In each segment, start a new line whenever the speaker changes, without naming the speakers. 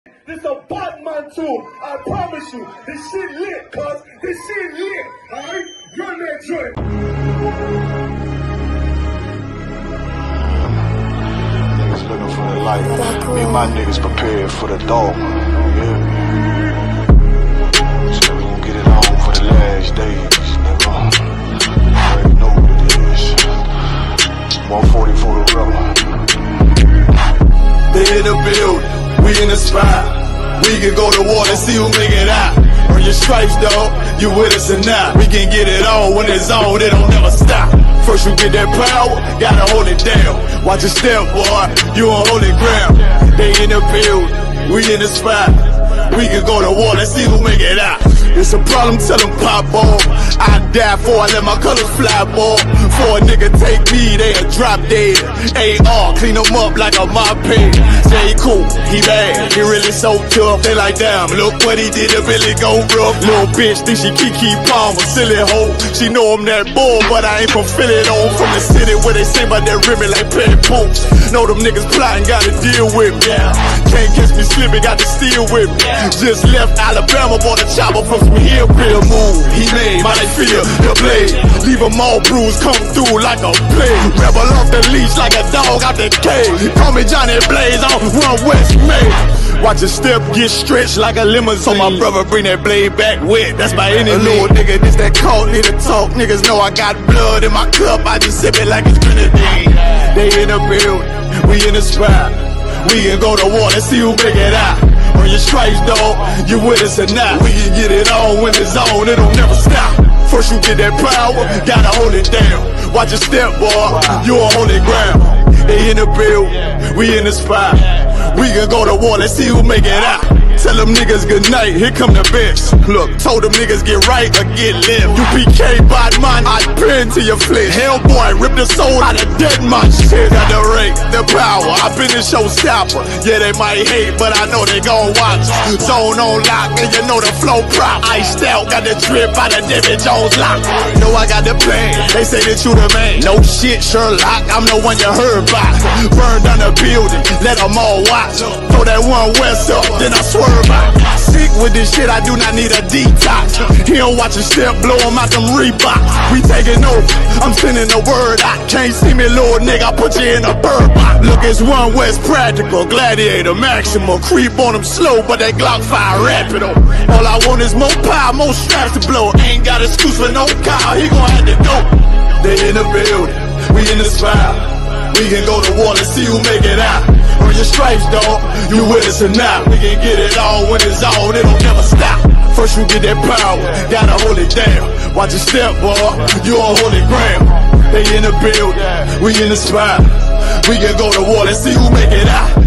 This a Batman tool. I promise you. This shit lit, cuz. This shit lit. Alright? Run that joint.
Niggas looking for the light. Me and my niggas prepared for the dog. Yeah. So we gon' get it on for the last days, nigga. You already know what it is. 140 for the rebel.
They in the building, we in the spot. We can go to war and see who make it out. Earn your stripes, dog, you with us or not. We can get it on when it's on, it don't never stop. First you get that power, gotta hold it down. Watch your step, boy, you on holy ground. They in the building, we in the spot. We can go to war and see who make it out. It's a problem, tell them pop off. I die for I let my colors fly, boy. For a nigga take me, they a drop dead. AR, clean them up like a mop pig. Say he cool, he bad, he really so tough. They like, damn, look what he did, it really go rough. Little bitch think she Kiki Palmer, silly hoe. She know I'm that bull, but I ain't from Philly though. From the city where they say about that ribbon like petty poops. Know them niggas plotting, gotta deal with me. Yeah. Can't catch me slipping, got to steal with me. Just left Alabama, bought a chopper from some hillbilly move. He made my life feel the blade. Leave them all bruised, come through like a plague. Rebel off the leash like a dog out the cage. Call me Johnny Blaze, I'm Run West May. Watch your step get stretched like a limousine. So my brother bring that blade back wet, that's by any means. Little nigga, this that cult, need to talk. Niggas know I got blood in my cup, I just sip it like it's grenadine. They in the building, we in the spot. We can go to war, let's see who make it out. Earn your stripes, dog, you with us or not. We can get it on when it's on, it'll never stop. First you get that power, gotta hold it down. Watch your step, boy, you on holy ground. They in the build, we in the spot. We can go to war, let's see who make it out. Tell them niggas good night, here come the best. Look, told them niggas get right or get left. UPK, bad man, I pin to your flesh. Hellboy, rip the soul out of dead man shit. Got the rate, the power, I been a showstopper. Yeah, they might hate, but I know they gon' watch. Zone on lock, and you know the flow prop. Iced out, got the drip out of David Jones lock. Know I got the plan, they say that you the man. No shit, Sherlock, I'm the one you heard about. Burn down the building, let them all watch. Throw that one west up, then I swerve. Sick with this shit, I do not need a detox. He don't watch a step, blow him out them Reeboks. We taking over, I'm sending the word out. Can't see me, little nigga, I put you in a bird box. Look, it's One West practical, gladiator, maximal. Creep on them slow, but that Glock fire rapido. All I want is more power, more straps to blow. Ain't got excuse for no car, he gon' have to go. They in the building, we in the spot. We can go to war and see who make it out. Earn your stripes, dog, you with us or not. We can get it on when it's on, it'll never stop. First you get that power, gotta hold it down. Watch your step, boy, you on holy ground. They in the building, we in the spot. We can go to war and see who make it out.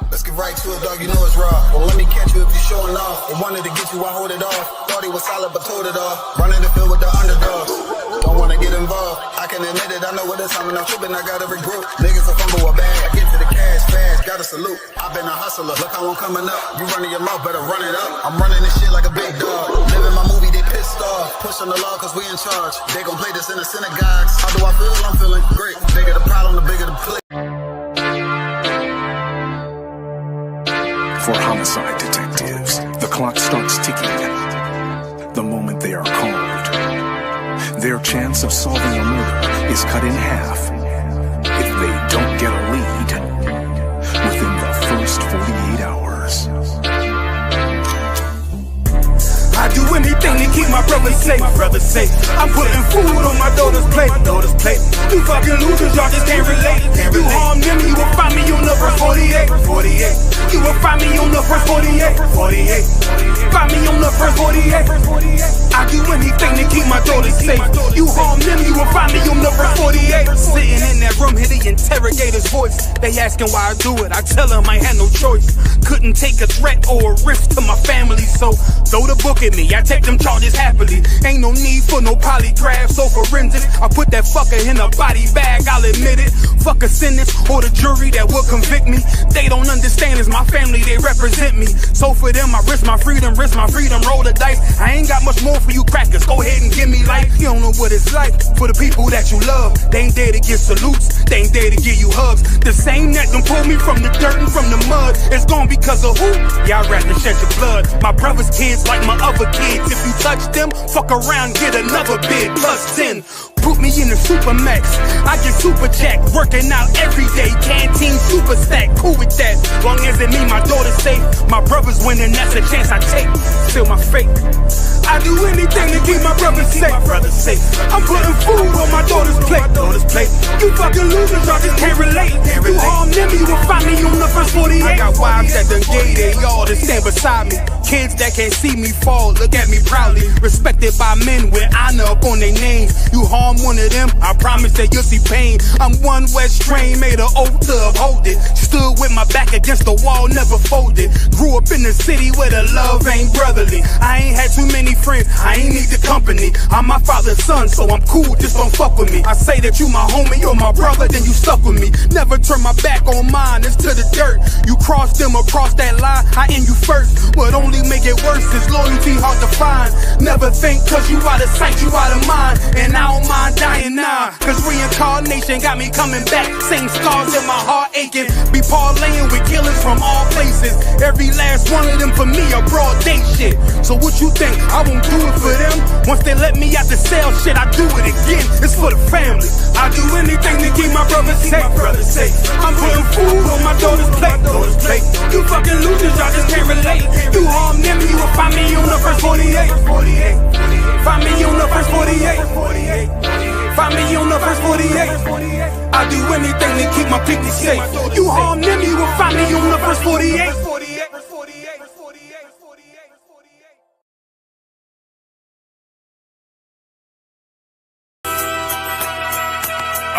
Let's get right to it, dog, you know it's raw. Well, let me catch you if you're showing off. They wanted to get you, I hold it off. Thought he was solid, but told it off. Running the field with the underdogs. Don't wanna get involved. I can admit it, I know what it's time and I'm tripping, I gotta regroup. Niggas will fumble a bag, I get to the cash fast, gotta salute. I've been a hustler, look how I'm coming up. You running your mouth, better run it up. I'm running this shit like a big dog. Living my movie, they pissed off. Pushing the law cause we in charge. They gon' play this in the synagogues. How do I feel? I'm feeling great. Bigger the problem, the bigger the play.
For homicide detectives, the clock starts ticking. The moment they are called, their chance of solving a murder is cut in half if they don't get a lead within the first 48 hours.
I do anything to keep my brother safe. I'm putting food on my daughter's plate. You fucking losers, y'all just can't relate. You harm them, you will find me on the first 48. You will find me on the first 48. Find me on the first 48. I do anything to keep my daughter safe. You They asking why I do it, I tell them I had no choice. Couldn't take a threat or a risk to my family, so throw the book at me, I take them charges happily. Ain't no need for no polygraphs or forensics. I put that fucker in a body bag, I'll admit it. Fuck a sentence or the jury that will convict me. They don't understand, it's my family, they represent me. So for them, I risk my freedom, roll the dice. I ain't got much more for you crackers, go ahead and give me life. You don't know what it's like for the people that you love. They ain't there to give salutes, they ain't there to give you hugs. The same that done pulled me from the dirt and from the mud, it's gone because of who? Y'all rather shed your blood. My brother's kids like my other kids. If you touch them, fuck around, get another bid, plus 10. Put me in the Supermax, I get super jacked, working out every day, canteen super stack, cool with that. Long as it mean my daughter's safe, my brother's winning, that's a chance I take. Still my fate, I do anything to keep my brother safe. I'm putting food on my daughter's plate. You fucking losers, y'all just can't relate. You harm them, you will find me on the first 48. I got wives that done gave they all to stand beside me. Kids that can't see me fall, look at me proudly. Respected by men with honor up on their names. You harm one of them, I promise that you'll see pain. I'm one West train, made an oath to uphold it. Stood with my back against the wall, never folded. Grew up in the city where the love ain't brotherly. I ain't had too many friends, I ain't need the company. I'm my father's son, so I'm cool, just don't fuck with me. I say that you my homie, you're my brother, then you stuck with me. Never turn my back on mine, it's to the dirt. You cross them across that line, I end you first. What only make it worse is loyalty hard to find. Never think cause you out of sight, you out of mind. And I don't mind dying now, cause reincarnation got me coming back. Same scars in my heart aching. Be parlaying with killers from all places. Every last one of them for me a broad day shit. So what you think, I won't do it for them? Once they let me out the cell, shit, I do it again. It's for the family. I do anything to keep my brother safe. I'm putting food on my daughter's plate. You fucking losers, y'all just can't relate. You harm them, you will find me on the first 48. Find me on the first 48. Find me on the first 48. I do anything to keep my people safe. You harm them, you will find me on the first 48.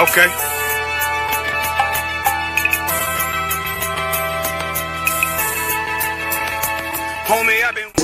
Okay.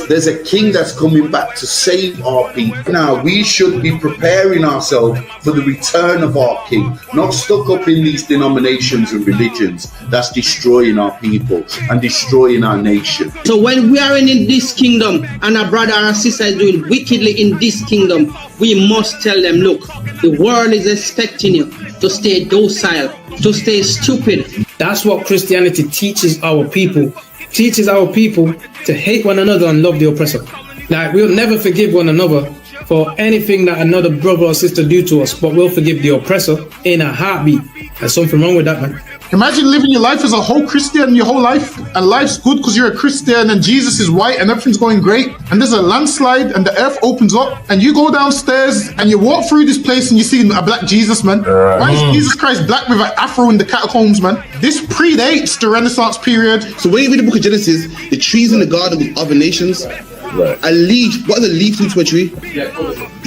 There's a king that's coming back to save our people. Now we should be preparing ourselves for the return of our king, not stuck up in these denominations and religions that's destroying our people and destroying our nation.
So when we are in this kingdom and our brother and sister is doing wickedly in this kingdom, we must tell them, look, the world is expecting you to stay docile, to stay stupid.
That's what Christianity teaches our people. Teaches our people to hate one another and love the oppressor. Like, we'll never forgive one another for anything that another brother or sister do to us, but we'll forgive the oppressor in a heartbeat. There's something wrong with that, man.
Imagine living your life as a whole Christian your whole life, and life's good because you're a Christian and Jesus is white and everything's going great, and there's a landslide and the earth opens up and you go downstairs and you walk through this place and you see a black Jesus, man. Why is Jesus Christ black with an afro in the catacombs, man? This predates the Renaissance period.
So when you read the book of Genesis, the trees in the garden with other nations, a leaf, what does a leaf do to a tree?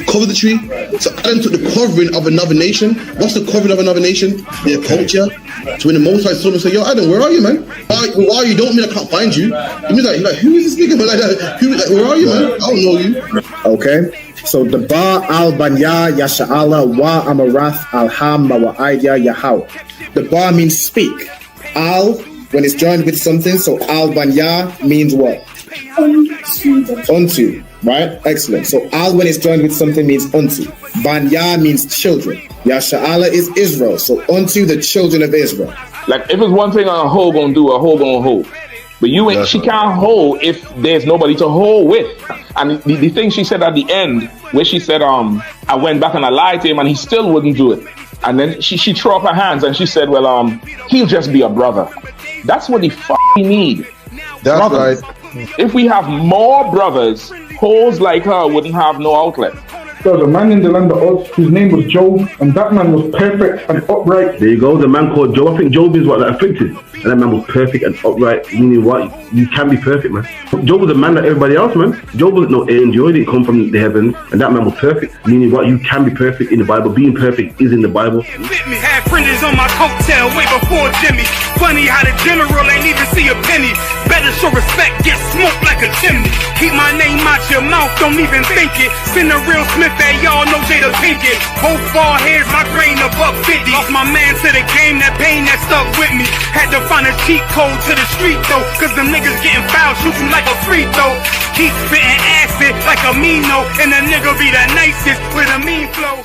Cover the tree. So Adam took the covering of another nation. What's the covering of another nation? Their culture. So when the Most High saw him and said, yo, Adam, where are you, man? Why are you? Don't mean I can't find you. He means like, who is this nigga? Like that. Where are you, man? I don't know you.
Okay. So the Ba al Banya Yasha'ala wa Amarath al Hamma wa Idea Yahaw. The Ba means speak. Al, when it's joined with something, so al Banya means what? Unto, right? Excellent. So al when it's joined with something means unto. Banya means children. Yasha'ala is Israel. So unto the children of Israel.
Like if it's one thing a hoe gonna do, a hoe gonna hold. But you ain't, she can't hold if there's nobody to hold with. And the thing she said at the end, where she said, I went back and I lied to him and he still wouldn't do it. And then she threw up her hands and she said, well, he'll just be a brother. That's what he fucking need.
That's
brothers.
right.
If we have more brothers, hoes like her wouldn't have no outlet.
There was a man in the land of Oz whose name was Job, and that man was perfect and upright.
There you go, the man called Job. I think Job is what that afflicted. And that man was perfect and upright, meaning what? You can be perfect, man. Job was a man like everybody else, man. Job wasn't no angel, he didn't come from the heavens, and that man was perfect, meaning what? You can be perfect in the Bible. Being perfect is in the Bible.
Had fringes on my coattail way before Jimmy. Funny how the general ain't even see a penny. Better show respect, get smoked like a chimney. Keep my name out your mouth, don't even think it. Send a real Smith that y'all know Jada Pinkett. Both ball heads, my grain above 50. Lost my man to the game, that pain that stuck with me. Had to find a cheat code to the street though, cause them niggas getting foul, shoot you like a free throw. Keep spitting acid like a Mino, and the nigga be the nicest with a mean flow.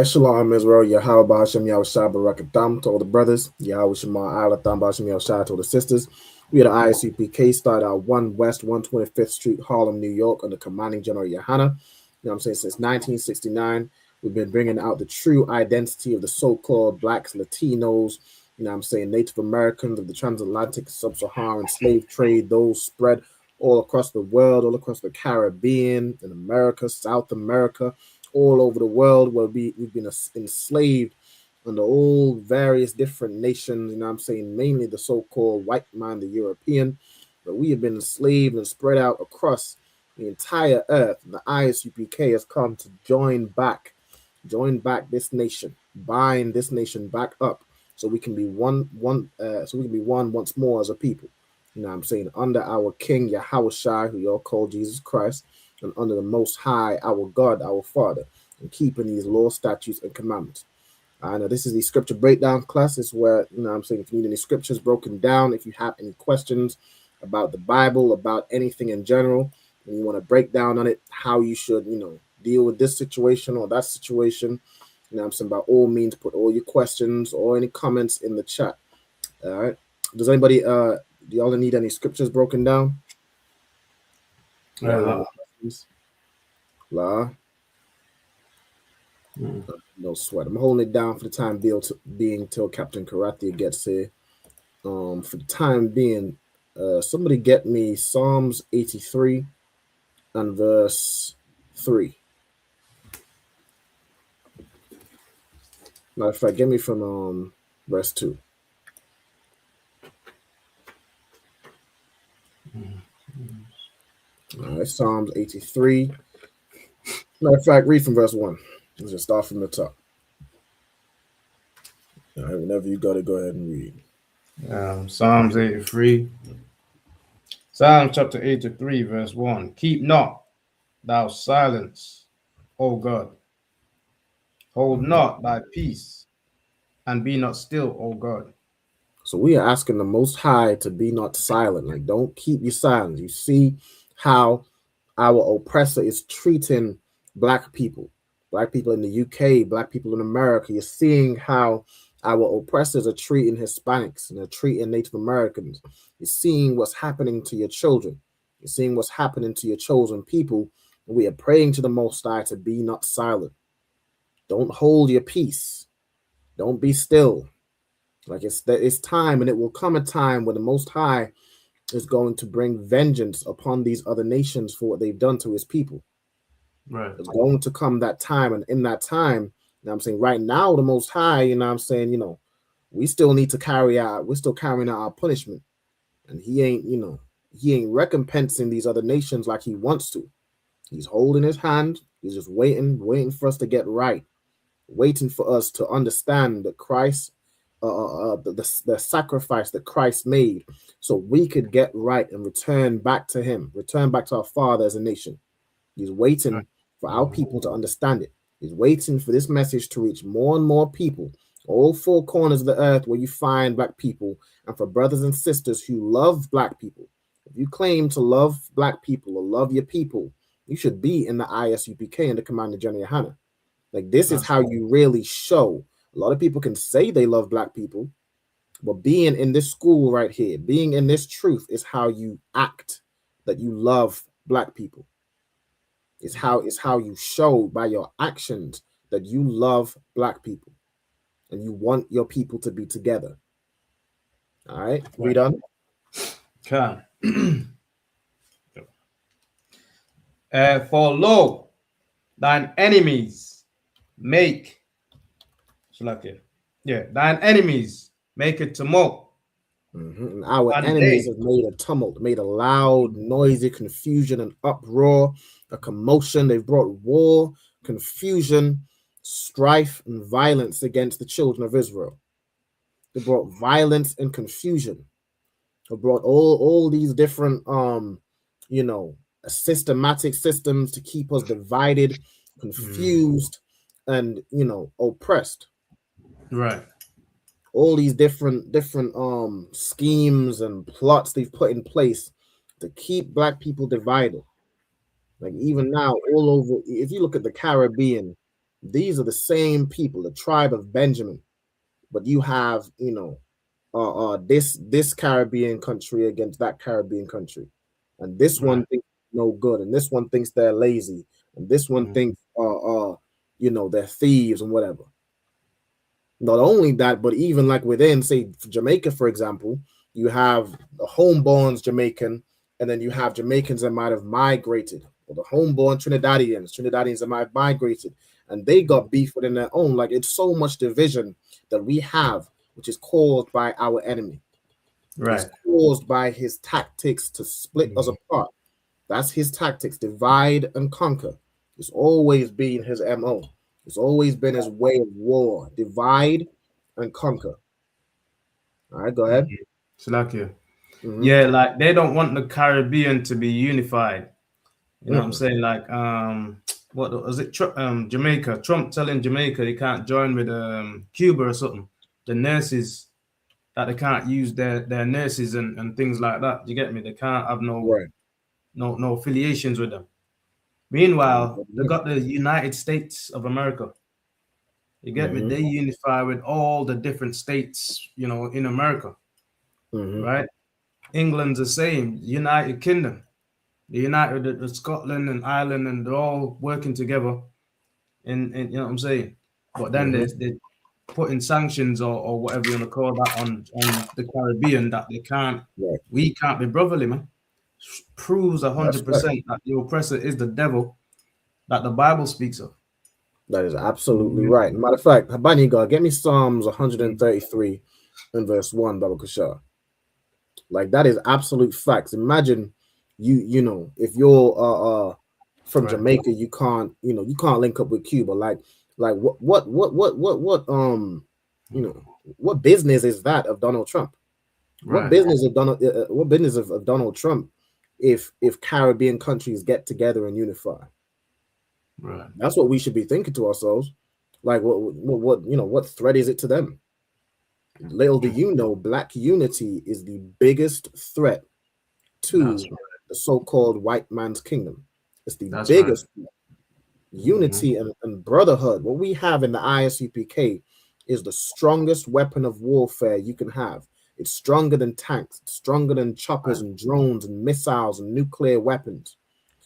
Shalom Israel, Yahweh Bahashem Yahushua Barakatam to all the brothers, Yahweh Shema Alatham Bahashem Yahushua to all the sisters. We at the ISUPK start out 1 West 125th Street, Harlem, New York, under commanding General Yohana. You know what I'm saying? Since 1969, we've been bringing out the true identity of the so-called blacks, Latinos, you know what I'm saying, Native Americans of the transatlantic sub-Saharan slave trade, those spread all across the world, all across the Caribbean, in America, South America, all over the world where we've been enslaved under all various different nations, you know what I'm saying, mainly the so-called white man, the European, but we have been enslaved and spread out across the entire earth. The ISUPK has come to join back this nation, bind this nation back up so we can be one once more as a people. You know what I'm saying, under our King Yahushua, who y'all call Jesus Christ, and under the Most High, our God, our Father, and keeping these laws, statutes, and commandments. I know this is the scripture breakdown class. This is where, you know what I'm saying, if you need any scriptures broken down, if you have any questions about the Bible, about anything in general, and you want to break down on it, how you should, you know, deal with this situation or that situation, you know what I'm saying, by all means, put all your questions or any comments in the chat. All right. Does anybody, do y'all need any scriptures broken down? La. No sweat. I'm holding it down for the time being till Captain Karate gets here. For the time being, somebody get me Psalms 83 and verse 3. Matter of fact, get me from verse 2. All right, Psalms 83. Matter of fact, read from verse 1. Let's just start from the top. All right, whenever you got it, go ahead and read.
Psalms 83. Psalms chapter 83, verse 1. Keep not thou silence, O God. Hold not thy peace, and be not still, O God.
So we are asking the Most High to be not silent. Like, don't keep your silence. You see how our oppressor is treating black people in the UK, black people in America. You're seeing how our oppressors are treating Hispanics and they're treating Native Americans. You're seeing what's happening to your children. You're seeing what's happening to your chosen people. And we are praying to the Most High to be not silent. Don't hold your peace. Don't be still. Like it's time, and it will come a time when the Most High is going to bring vengeance upon these other nations for what they've done to his people.
Right.
It's going to come that time, and in that time, you know what I'm saying, right now, the Most High, you know what I'm saying, you know, we still need to we're still carrying out our punishment. And he ain't recompensing these other nations like he wants to. He's holding his hand. He's just waiting for us to get right, waiting for us to understand that Christ, the sacrifice that Christ made, so we could get right and return back to him, return back to our Father as a nation. He's waiting for our people to understand it. He's waiting for this message to reach more and more people, all four corners of the earth where you find black people, and for brothers and sisters who love black people. If you claim to love black people or love your people, you should be in the ISUPK and the Commander General Yohana. Like, this is how you really show. A lot of people can say they love black people, but being in this school right here, being in this truth is how you act that you love black people. It's how you show by your actions that you love black people and you want your people to be together. All right, read on.
Can. For lo, thine enemies make, thine enemies make a tumult.
And our
And
enemies
they,
have made a tumult, made a loud, noisy confusion and uproar, a commotion. They've brought war, confusion, strife, and violence against the children of Israel. They brought violence and confusion. They brought all these different systematic systems to keep us divided, confused, and oppressed.
right.
All these different schemes and plots they've put in place to keep black people divided. Like even now, all over, if you look at the Caribbean, these are the same people, the tribe of Benjamin. But you have, this Caribbean country against that Caribbean country, and this one thinks no good, and this one thinks they're lazy, and this one thinks, they're thieves and whatever. Not only that, but even like within, say, Jamaica, for example, you have the homeborns Jamaican, and then you have Jamaicans that might have migrated, or the homeborn Trinidadians that might have migrated, and they got beef within their own. Like it's so much division that we have, which is caused by our enemy.
Right.
It's caused by his tactics to split us apart. That's his tactics, divide and conquer. It's always been his MO. It's always been his way of war, divide and conquer. All right, go ahead.
Salakia. Yeah, like they don't want the Caribbean to be unified. You know what I'm saying? Like, what was it? Jamaica. Trump telling Jamaica they can't join with Cuba or something. The nurses, that they can't use their nurses and things like that. You get me? They can't have no affiliations with them. Meanwhile, they got the United States of America. You get me? They unify with all the different states, in America, right? England's the same. United Kingdom, the Scotland and Ireland, and they're all working together. In you know what I'm saying? But then they putting sanctions or whatever you want to call that on the Caribbean that they can't. We can't be brotherly, man. Proves 100% that the oppressor is the devil that the Bible speaks of.
That is absolutely right. Matter of fact, Habaniga, get me Psalms 133 and verse 1, Baba Kushar. Like that is absolute facts. Imagine you if you're from Jamaica, you can't link up with Cuba. Like what what business is that of Donald Trump? What business of Donald Trump if Caribbean countries get together and unify?
Right.
That's what we should be thinking to ourselves. Like what threat is it to them? Little do you know, black unity is the biggest threat to the so-called white man's kingdom. It's the biggest unity and brotherhood. What we have in the ISUPK is the strongest weapon of warfare you can have. It's stronger than tanks, it's stronger than choppers and drones and missiles and nuclear weapons.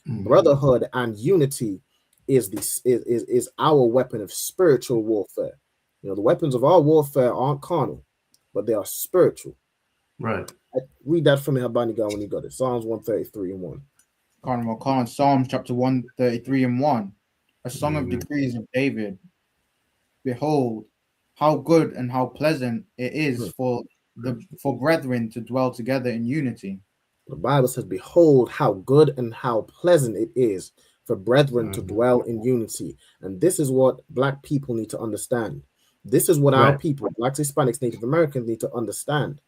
Brotherhood and unity is our weapon of spiritual warfare. The weapons of our warfare aren't carnal, but they are spiritual.
Right.
Read that from me, Habaniga, when you got it. Psalms 133 and 1.
Khan, Psalms chapter 133 and 1. A song of decrees of David. Behold, how good and how pleasant it is for brethren to dwell together in unity.
The Bible says, behold, how good and how pleasant it is for brethren to dwell in unity. And this is what black people need to understand. This is what our people, blacks, Hispanics, Native Americans, need to understand.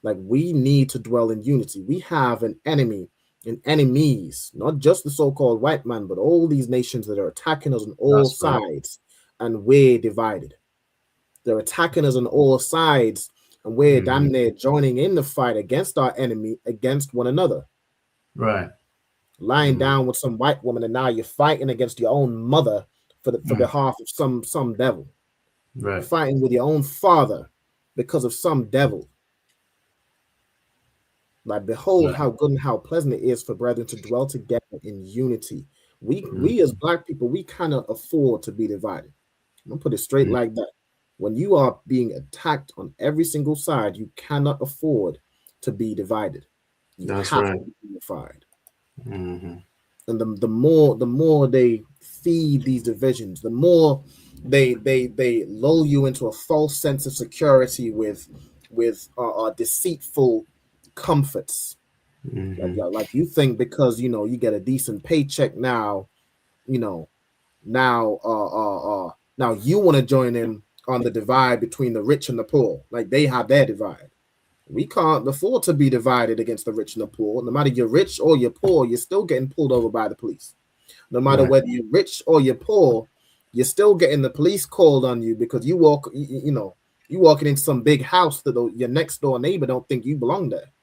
Like, we need to dwell in unity. We have an enemy and enemies, not just the so-called white man, but all these nations that are attacking us on all sides, and we're divided. They're attacking us on all sides, and we're damn near joining in the fight against our enemy, against one another.
Right.
Lying down with some white woman, and now you're fighting against your own mother for behalf of some devil.
Right.
You're fighting with your own father because of some devil. Like, behold how good and how pleasant it is for brethren to dwell together in unity. We as black people, we cannot afford to be divided. I'm gonna put it straight like that. When you are being attacked on every single side, you cannot afford to be divided. You
That's
have
right.
to be unified.
Mm-hmm.
And the more they feed these divisions, the more they lull you into a false sense of security with deceitful comforts.
Mm-hmm.
Like you think because you get a decent paycheck now, you know now you want to join in on the divide between the rich and the poor. Like they have their divide. We can't afford to be divided against the rich and the poor. No matter you're rich or you're poor, you're still getting pulled over by the police. No matter
Right.
whether you're rich or you're poor, you're still getting the police called on you because you walking into some big house that your next door neighbor don't think you belong there.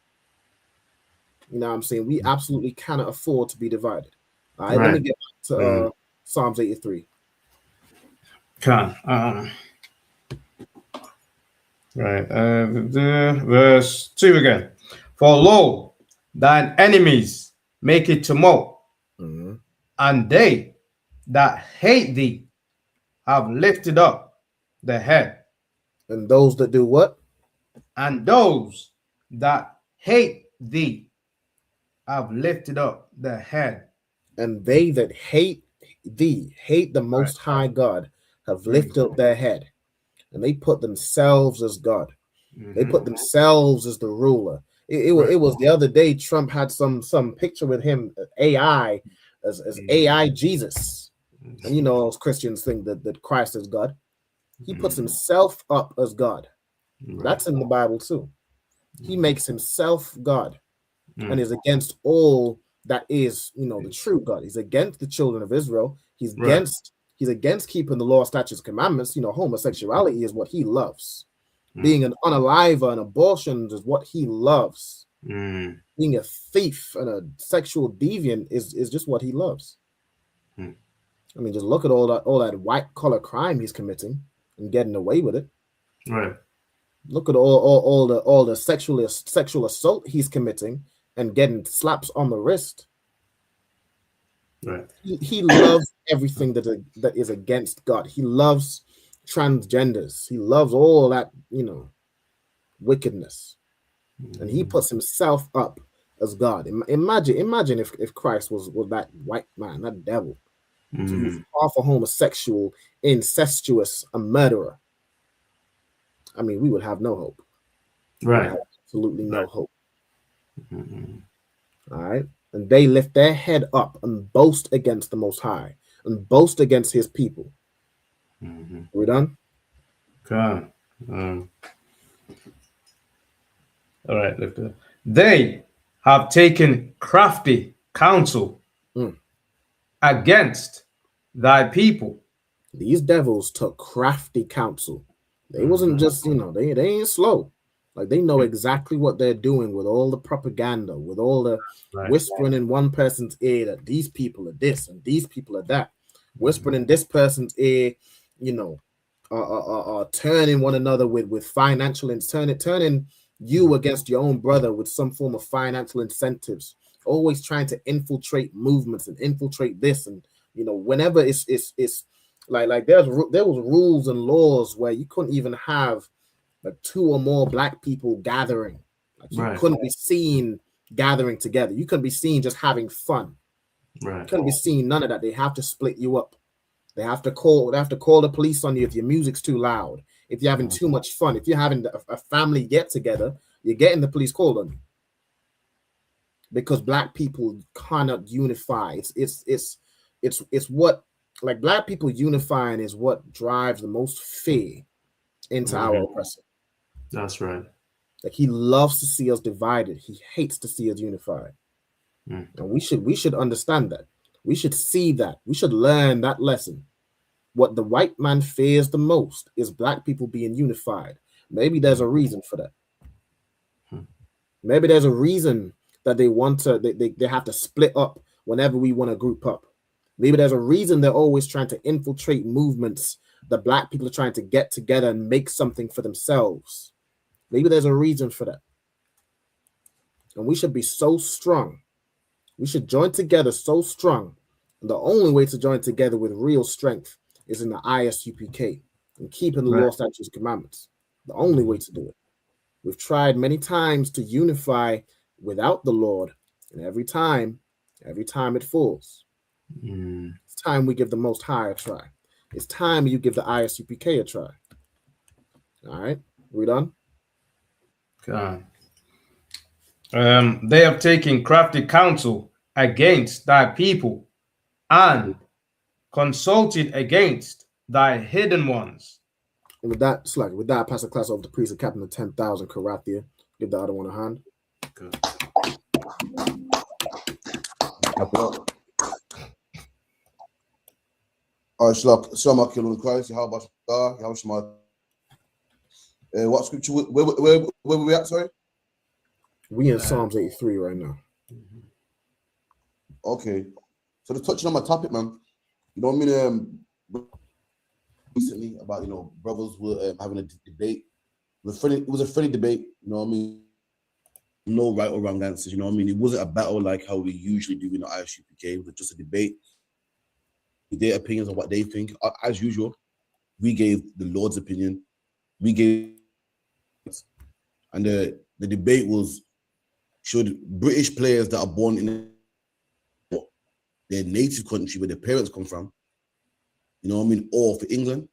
You know what I'm saying? We absolutely cannot afford to be divided. All right, let me
Right.
get back to Psalms 83.
Can. Right. Verse 2 again. For lo, thine enemies make it tumult,
Mhm.
and they that hate thee have lifted up the head.
And those that do what?
And those that hate thee have lifted up the head.
And they that hate thee, hate the
Right.
Most High God, have lifted up their head, and they put themselves as God. They put themselves as the ruler. It was the other day. Trump had some picture with him, AI, as AI Jesus, and as Christians think that Christ is God. He puts himself up as God. That's in the Bible too. He makes himself God, and is against all that is, the true God. He's against the children of Israel. He's against keeping the law, statutes, commandments. Homosexuality is what he loves. Being an unaliver and abortions is what he loves. Being a thief and a sexual deviant is just what he loves. I mean, just look at all that white collar crime he's committing and getting away with it.
Right.
Look at all the sexual assault he's committing and getting slaps on the wrist.
Right.
He loves everything that is against God. He loves transgenders. He loves all that, wickedness. And he puts himself up as God. Imagine if Christ was that white man, that devil. So he's half a homosexual, incestuous, a murderer. I mean, we would have no hope.
Right.
Absolutely no hope. All right. And they lift their head up and boast against the Most High and boast against his people. We're done?
Okay. All right. They have taken crafty counsel against thy people.
These devils took crafty counsel. They wasn't just, they ain't slow. Like they know exactly what they're doing with all the propaganda, with all the whispering in one person's ear that these people are this and these people are that. Whispering in this person's ear, turning one another with financial turning you against your own brother with some form of financial incentives. Always trying to infiltrate movements and infiltrate this, and whenever it's like there was rules and laws where you couldn't even have like 2 or more black people gathering. Like you couldn't be seen gathering together. You couldn't be seen just having fun.
Right.
You couldn't be seen none of that. They have to split you up. They have to call the police on you if your music's too loud. If you're having too much fun, if you're having a family get together, you're getting the police called on you. Because black people cannot unify. It's what, like, black people unifying is what drives the most fear into our oppressor.
That's right.
Like he loves to see us divided. He hates to see us unified. And we should understand that. We should see that. We should learn that lesson. What the white man fears the most is black people being unified. Maybe there's a reason for that. Maybe there's a reason that they have to split up whenever we want to group up. Maybe there's a reason they're always trying to infiltrate movements that black people are trying to get together and make something for themselves. Maybe there's a reason for that. And we should be so strong. We should join together so strong. And the only way to join together with real strength is in the ISUPK. and keeping the
Right.
law, statutes, commandments. The only way to do it. We've tried many times to unify without the Lord, and every time it falls. It's time we give the Most High a try. It's time you give the ISUPK a try. All right, we done?
Okay. They have taken crafty counsel against thy people and consulted against thy hidden ones.
And with that, I pass the class over to priest and captain of 10,000 Karathia. Give the other one a hand.
Good.
All right, Shalom, Killing Christ, how about God, how much what scripture, where were we at, sorry?
We in Psalms 83 right now.
Okay, so just touching on my topic, man. You know what I mean? Recently about, you know, brothers were having a debate. It was a friendly debate, you know what I mean? No right or wrong answers, you know what I mean? It wasn't a battle like how we usually do in the ISUPK. It was just a debate. Their opinions on what they think. As usual, we gave the Lord's opinion. We gave, and the debate was, should British players that are born in their native country where their parents come from, you know what I mean, or for England,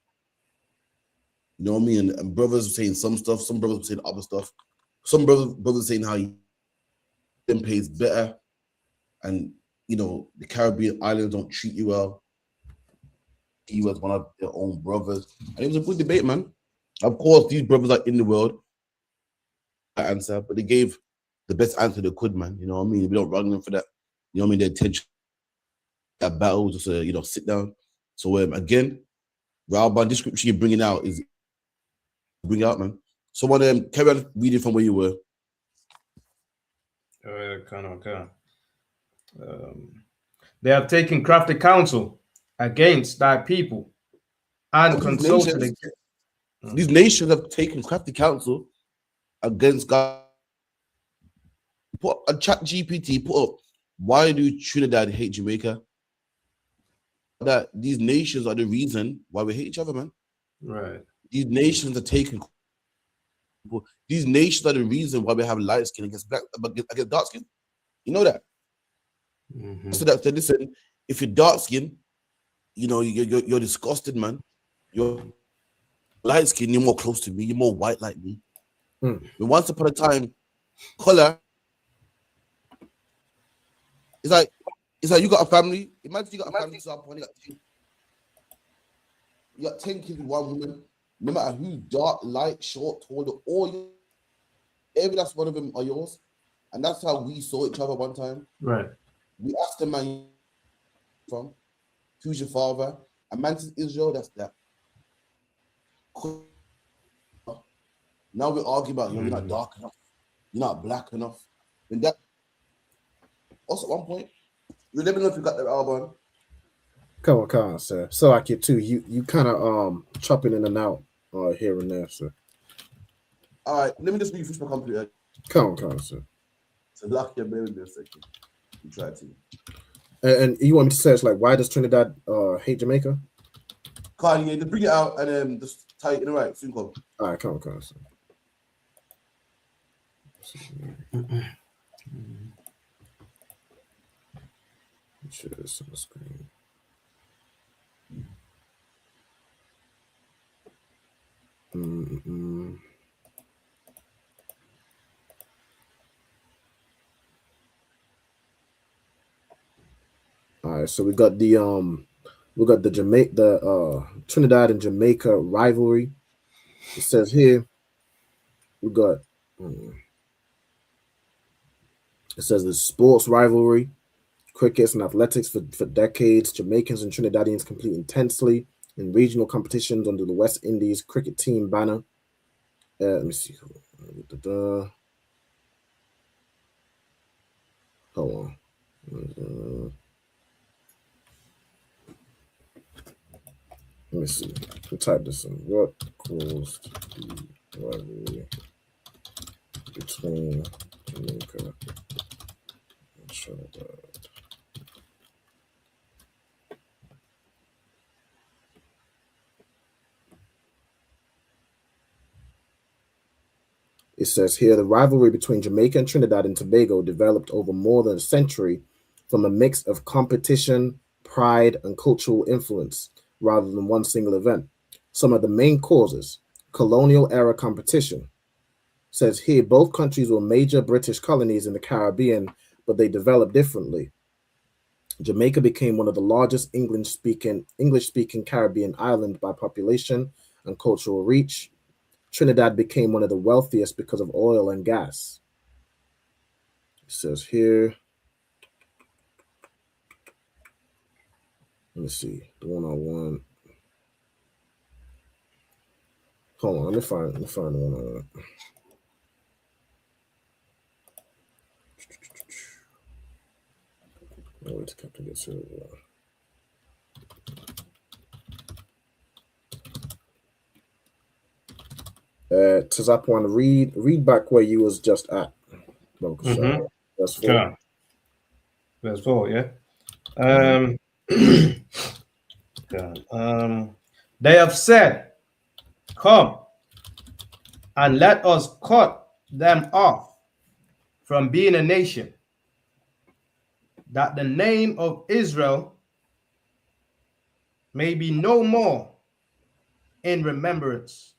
you know what I mean? And brothers were saying some stuff, some brothers were saying other stuff. Some brothers saying how them pays better, and you know the Caribbean islands don't treat you well. He was one of their own brothers, and it was a good debate, man. Of course, these brothers are in the world. Answer, but they gave the best answer they could, man. You know what I mean? We don't wrong them for that. You know what I mean? Their intention, that battle, just you know, sit down. So again, Ralban, this scripture you're bringing out is bring out, man. Someone carry on reading from where you were.
They have taken crafty counsel against thy people and consulted.
These nations have taken crafty counsel against God. Put a chat GPT, put up, why do Trinidad hate Jamaica? That these nations are the reason why we hate each other, man.
Right.
These nations are taking. These nations are the reason why we have light skin against black, against dark skin. You know that. So that listen, if you're dark skin, you know you're disgusted, man. You're light skin, you're more close to me. You're more white like me. But once upon a time, color. It's like you got a family. Imagine you got a family. You got 10 kids with one woman. No matter who's dark, light, short, tall, all every last one of them are yours. And that's how we saw each other one time.
Right.
We asked the man from, who's your father? A man says Israel, that's that. Now we're arguing about, you're not dark enough. You're not black enough. And that, also at one point, we let me know if you got that album.
Come on, sir. So I get too. You kind of chopping in and out here and there, sir.
All right, let me just refresh my computer.
Come on, sir.
So lock your baby a second. You try to.
And you want me to search like why does Trinidad hate Jamaica?
Kanye, just bring it out and then just tie it in the right. Soon come.
All right, come on, sir. Share this on the screen. All right, so we got the Trinidad and Jamaica rivalry. It says here we got it says the sports rivalry, crickets and athletics for decades. Jamaicans and Trinidadians compete intensely in regional competitions under the West Indies cricket team banner. Let me see. Hold on. Let me see. We'll type this in. What caused the rivalry between Jamaica and Trinidad? It says here the rivalry between Jamaica and Trinidad and Tobago developed over more than a century from a mix of competition, pride, and cultural influence rather than one single event. Some of the main causes: colonial era competition. Says here both countries were major British colonies in the Caribbean, but they developed differently. Jamaica became one of the largest English-speaking Caribbean island by population and cultural reach. Trinidad became one of the wealthiest because of oil and gas. It says here, let me see, the one I want. Hold on, let me find the one I want. Oh, it's Captain Get Silver. Tazap, want to read back where you was just at.
Mm-hmm.
Verse 4.
Okay. Verse 4, yeah. They have said, "Come and let us cut them off from being a nation, that the name of Israel may be no more in remembrance."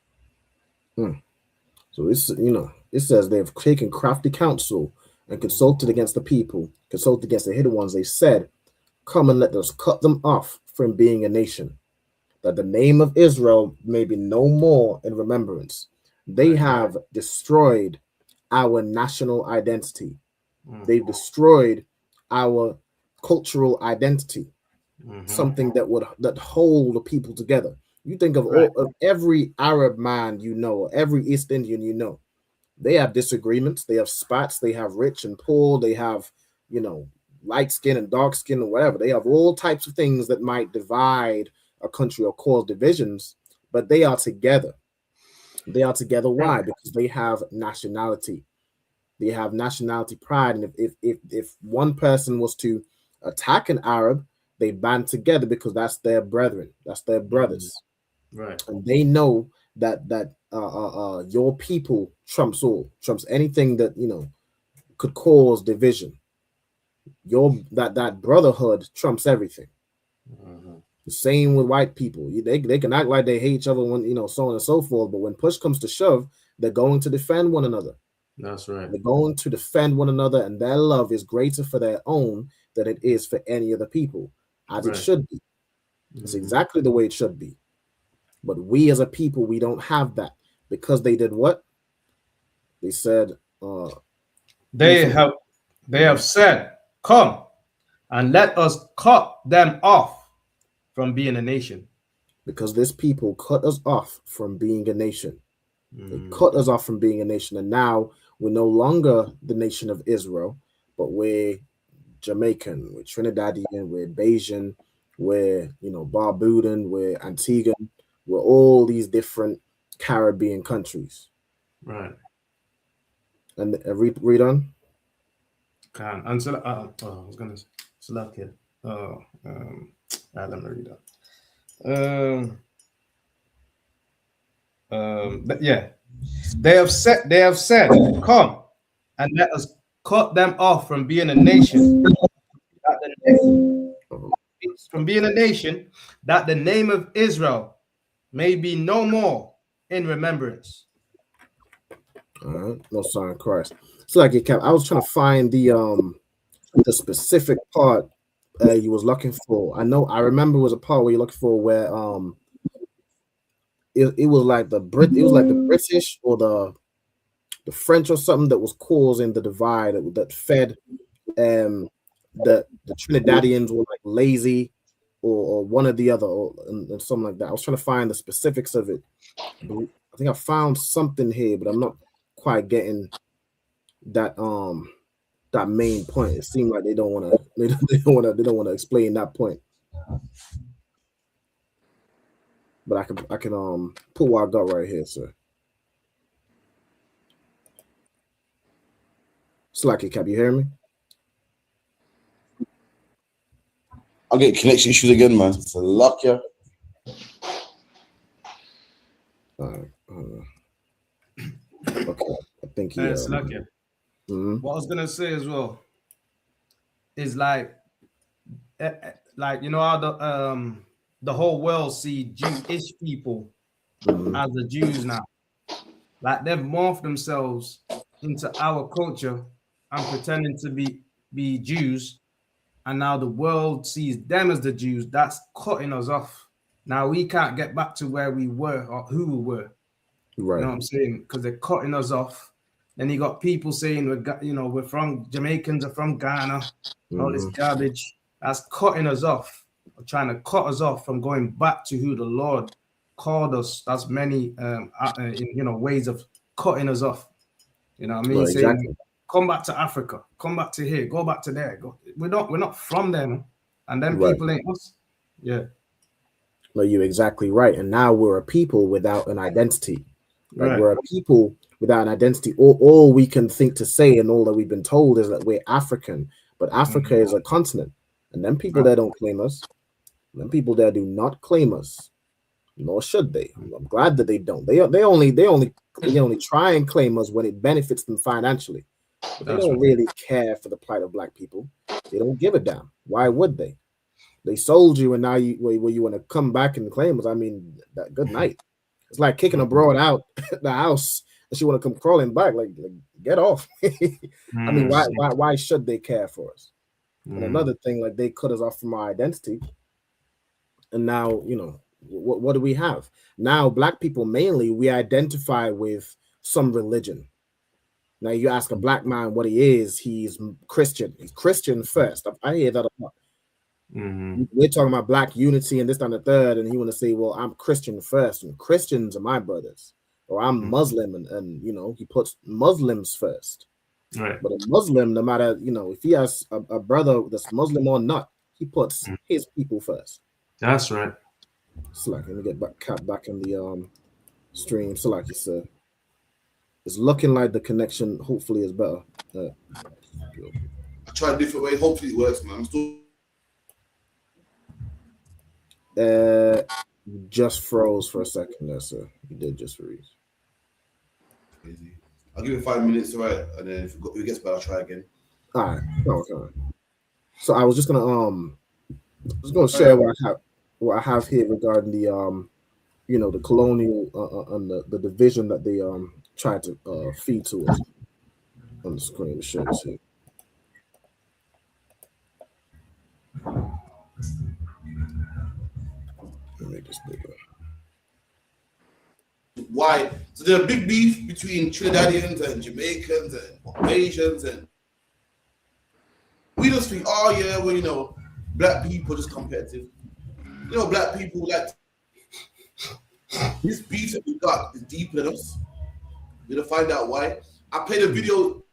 So it's, it says they have taken crafty counsel and consulted against the people, consulted against the hidden ones. They said, "Come and let us cut them off from being a nation, that the name of Israel may be no more in remembrance." They have destroyed our national identity. They've destroyed our cultural identity, something that hold the people together. You think of every Arab man every East Indian they have disagreements, they have spots, they have rich and poor, they have light skin and dark skin or whatever. They have all types of things that might divide a country or cause divisions, but they are together. They are together. Why? Because they have nationality. They have nationality pride, and if one person was to attack an Arab, they band together because that's their brethren, that's their brothers,
right?
And they know that your people trumps all, trumps anything that could cause division. That brotherhood trumps everything. The same with white people. They can act like they hate each other when so on and so forth, but when push comes to shove, they're going to defend one another.
That's right.
They're going to defend one another, and their love is greater for their own than it is for any other people, as it should be. It's exactly the way it should be. But we as a people, we don't have that, because they did what? They said,
they have said, "Come and let us cut them off from being a nation."
Because this people cut us off from being a nation. They cut us off from being a nation, and now we're no longer the nation of Israel, but we're Jamaican, we're Trinidadian, we're Bajan, we're Barbudan, we're Antiguan, we're all these different Caribbean countries.
Right.
And read on.
Can answer. I was gonna select here. Let me read that. Yeah, they have said, "Come and let us cut them off from being a nation, that the name of Israel may be no more in remembrance."
All right, no sign of Christ. It's like it kept. I was trying to find the specific part you was looking for. I remember it was a part where you're looking for where it was like the British or the French or something that was causing the divide that fed the Trinidadians were like lazy or one or the other and something like that. I was trying to find the specifics of it. I think I found something here, but I'm not quite getting that main point. It seemed like they don't want to explain that point. But I can put what I got right here, sir. Slacky Cap, you hear me?
I'll get connection issues again, man. It's a luck, yeah.
Okay, I
Slucky. What I was gonna say as well is like you know how the whole world see Jewish people as the Jews now. Like they've morphed themselves into our culture and pretending to be Jews, and now the world sees them as the Jews. That's cutting us off. Now we can't get back to where we were or who we were.
Right.
You know what I'm saying? Because they're cutting us off. Then you got people saying we're from Jamaicans are from Ghana, all this garbage. That's cutting us off, or trying to cut us off from going back to who the Lord called us. That's many ways of cutting us off. You know what I mean?
Right,
Saying,
exactly.
come back to Africa, come back to here, go back to there. We're not from them, and them
Right.
people ain't us. Yeah.
No, you're exactly right. And now we're a people without an identity. Like
Right.
we're a people without an identity. All we can think to say and all that we've been told is that we're African. But Africa is a continent. And them people there don't claim us. Them people there do not claim us. Nor should they. I'm glad that they don't. They only try and claim us when it benefits them financially. But they don't really care for the plight of black people. They don't give a damn. Why would they? They sold you, and now you want to come back and claim us. I mean, good night. It's like kicking a broad out the house, and she want to come crawling back. Like get off. I mean, why should they care for us? And another thing, like they cut us off from our identity, and now what do we have now? Black people mainly we identify with some religion. Now you ask a black man what he is, he's Christian. He's Christian first. I hear that a lot. We're talking about black unity and this and the third, and he want to say, well, I'm Christian first, and Christians are my brothers, or I'm Muslim, and he puts Muslims first.
Right.
But a Muslim, no matter if he has a brother that's Muslim or not, he puts his people first.
That's right.
So like, let me get back in the stream. So like you said, it's looking like the connection hopefully is better.
I tried different ways. Hopefully it works, man. I'm still.
Just froze for a second there, sir. You did just freeze.
Crazy. I'll give it 5 minutes, all right? And then if it gets better, I'll try again.
All right. Okay. So I was just gonna share what I have here regarding the the colonial and the division that they tried to feed to us on the screen. To show this here. Make this bigger.
Why? So there's a big beef between Trinidadians and Jamaicans and Asians, and we just think, black people are just competitive. Black people like this beef that we got is deeper than us. We're gonna find out why. I played a video.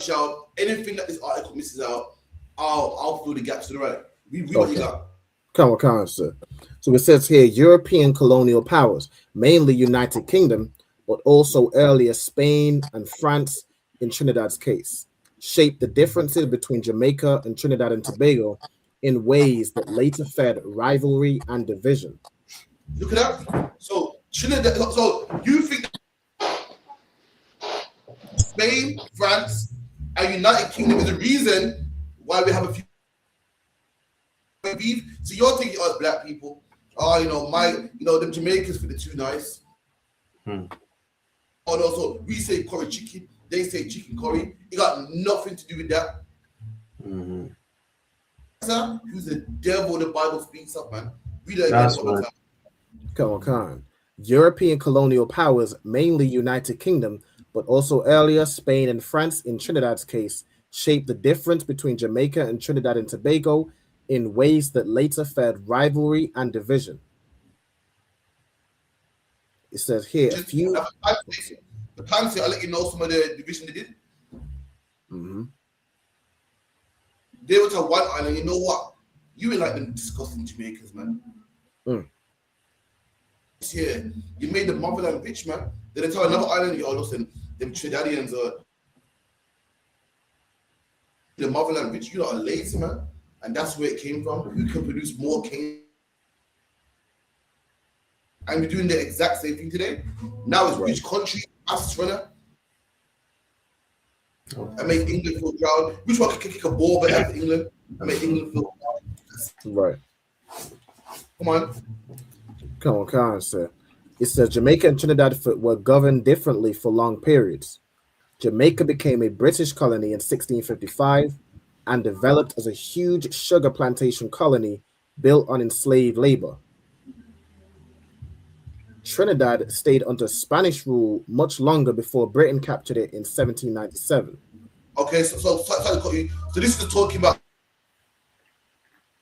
Shout anything that this article misses out, I'll fill the gaps to the right. Read what you got.
Come on, sir. So it says here, European colonial powers, mainly United Kingdom, but also earlier Spain and France in Trinidad's case, shaped the differences between Jamaica and Trinidad and Tobago in ways that later fed rivalry and division.
Look at that. So Trinidad. So you think Spain, France, and United Kingdom is the reason why we have a few beef? So you're thinking us black people, them Jamaicans think they're too nice. Oh no, so we say curry chicken, they say chicken curry. It got nothing to do with that. Who's the devil the Bible speaks of, man? Read that again one more time.
Come on. European colonial powers, mainly United Kingdom, but also earlier Spain and France in Trinidad's case, shaped the difference between Jamaica and Trinidad and Tobago in ways that later fed rivalry and division. It says here,
the Panty, I'll let you know some of the division they did. They went to one island. You know what? You ain't like them disgusting Jamaicans, man. Yeah, you made the motherland rich, man. Then they tell another island, listen, them Trinidadians are the motherland rich. You lot are lazy, man. And that's where it came from. Who can produce more cane? And we're doing the exact same thing today. Now it's which country, us runner, and make England feel proud. Which one can kick a ball better for England and make England feel proud?
Right.
Come on.
Come on, sir. It says Jamaica and Trinidad were governed differently for long periods. Jamaica became a British colony in 1655 and developed as a huge sugar plantation colony built on enslaved labor. Trinidad stayed under Spanish rule much longer before Britain captured it in 1797.
Okay, so this is talking about,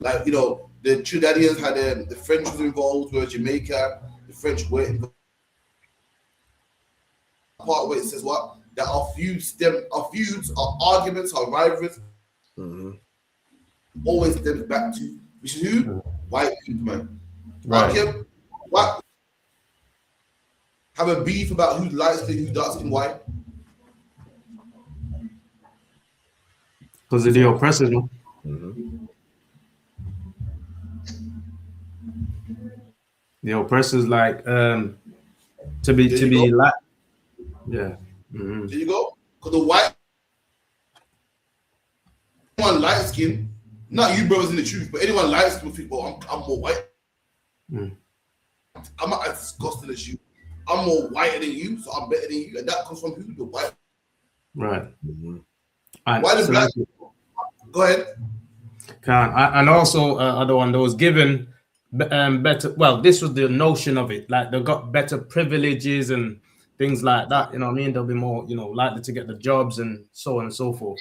like, you know, the Trinidadians had the French was involved, where Jamaica, the French were involved. Part where it says what? That our feuds, our arguments, our rivalries, always stems back to, which is who? White people, man.
Right.
Okay, what? Have a beef about who's light skin, who's dark skin, why?
Because of the oppressors, man. The oppressors, like, to be like, yeah.
There you go. Because the white anyone light skin, not you brothers in the truth, but anyone light skin will think, well, I'm more white. I'm not as disgusting as you. I'm more whiter than you, so I'm better than you. And that comes from who? The white.
Right.
Why the black people? Go ahead.
And also other one that was given better, well, this was the notion of it, like they got better privileges and things like that, you know what I mean? They'll be more, you know, likely to get the jobs and so on and so forth.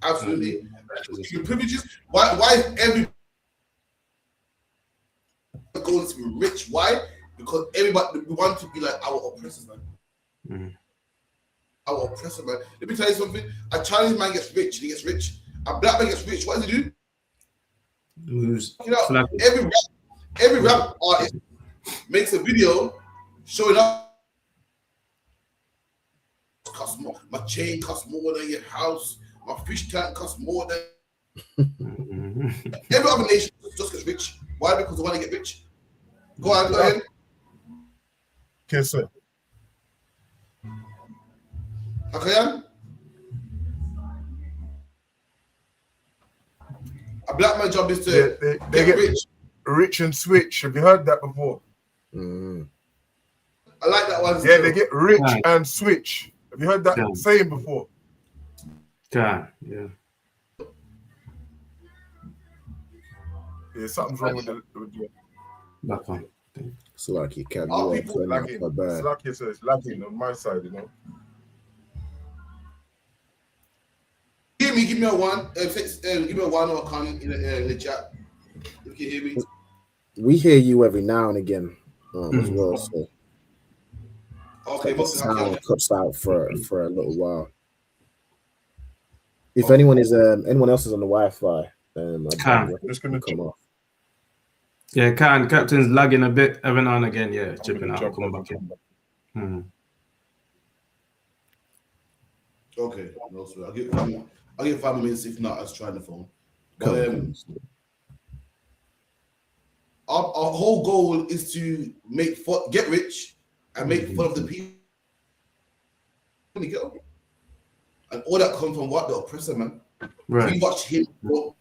Absolutely. The privileges. Why is everybody going to be rich? Why? Because everybody, we want to be like our oppressors, man. Our oppressor, man. Let me tell you something. A Chinese man gets rich, he gets rich. A black man gets rich. What does he do? You know, every rap artist makes a video showing up. Costs more. My chain costs more than your house. My fish tank costs more than. Every other nation just gets rich. Why? Because they want to get rich. Go ahead.
Okay, sir.
Okay. A black man's job is to
they get rich and switch. Have you heard that before?
I like that one.
Yeah, they get rich and switch. Have you heard that saying before?
Yeah.
Yeah, something's wrong with the
back on.
It's like you can.
It's lagging on my side, you know.
Give me a one. Give me a one or a comment in the chat. If you hear me.
We hear you every now and again as well. So
okay,
the sound cuts out for a little while. If anyone else is on the Wi-Fi, I'm just gonna come off.
Yeah, Captain's lagging a bit every now and again. Yeah, chipping out, coming back in.
Okay, no, so I'll give 5 minutes. If not, I was trying the phone. But our whole goal is to get rich and make fun of the people. And all that comes from what? The oppressor, man.
Right.
We watch him grow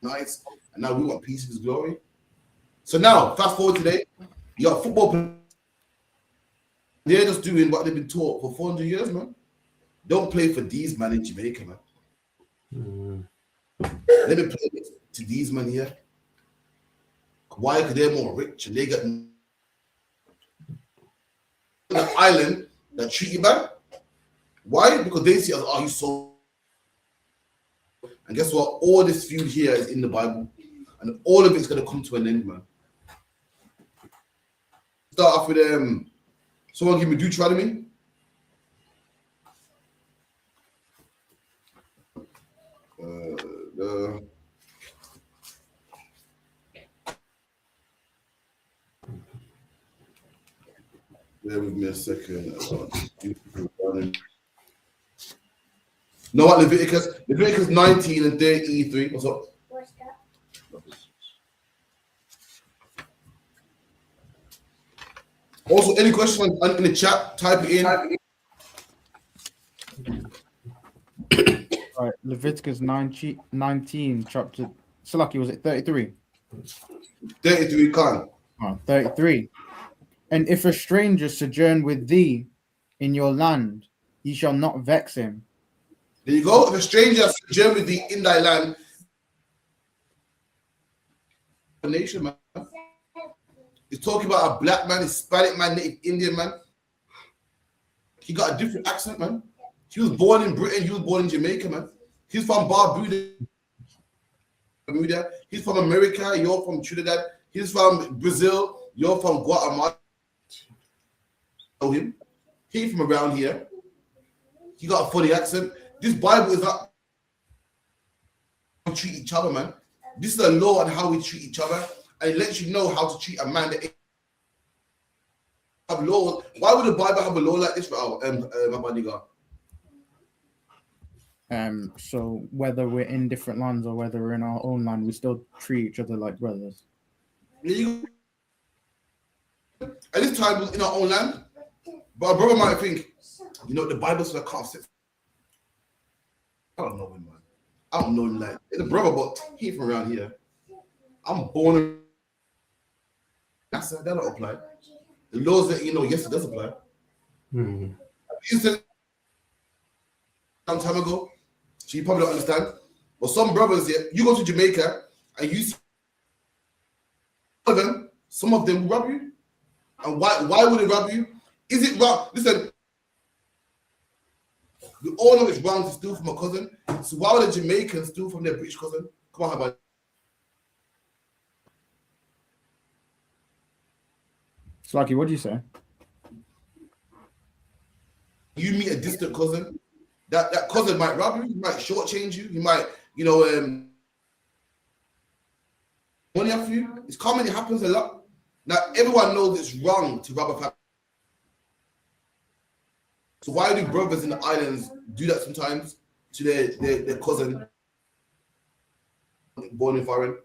nice, and now we want peace of his glory. So now, fast forward today, you got football players. They're just doing what they've been taught for 400 years, man. Don't play for these men in Jamaica, man. Let me play to these men here. Why? Because they're more rich and they get an island that treat you bad. Why? Because they see us, you so. And guess what? All this feud here is in the Bible, and all of it's gonna come to an end, man. Start off with someone give me Deuteronomy. Bear with me a second. No, what? Leviticus 19 and 33. What's up?
What's that?
Also, any questions in the chat, type it in.
All right, Leviticus 19, chapter. Salaki, was it 33?
33 can't.
33. And if a stranger sojourn with thee in your land, ye shall not vex him.
There you go. If a stranger sojourn with thee in thy land, a nation, man. It's talking about a black man, Hispanic man, Native Indian man. He got a different accent, man. He was born in Britain. He was born in Jamaica, man. He's from Barbuda. He's from America. You're from Trinidad. He's from Brazil. You're from Guatemala. Know him. He's from around here. He got a funny accent. This Bible is not how we treat each other, man. This is a law on how we treat each other, and it lets you know how to treat a man that have laws. Why would the Bible have a law like this for my bodyguard?
So whether we're in different lands or whether we're in our own land, we still treat each other like brothers.
At this time, was in our own land, but a brother might think, you know, the Bible says I can't sit. I don't know him, man. I don't know him like it's a brother, but he ain't from around here. I'm born. That don't apply. The laws that you know, yes, it does apply. You said a long time ago, so you probably don't understand. But some brothers, yeah, you go to Jamaica and you see them, some of them will rob you. And why would they rob you? Is it wrong? Listen, we all know it's wrong to steal from a cousin. So why would a Jamaican steal from their British cousin? Come on, how about
Slaki, what do you say?
You meet a distant cousin, that cousin might rob you, he might shortchange you, he might, money off you. It's common, it happens a lot. Now, everyone knows it's wrong to rob a family. So why do brothers in the islands do that sometimes to their cousin born in foreign?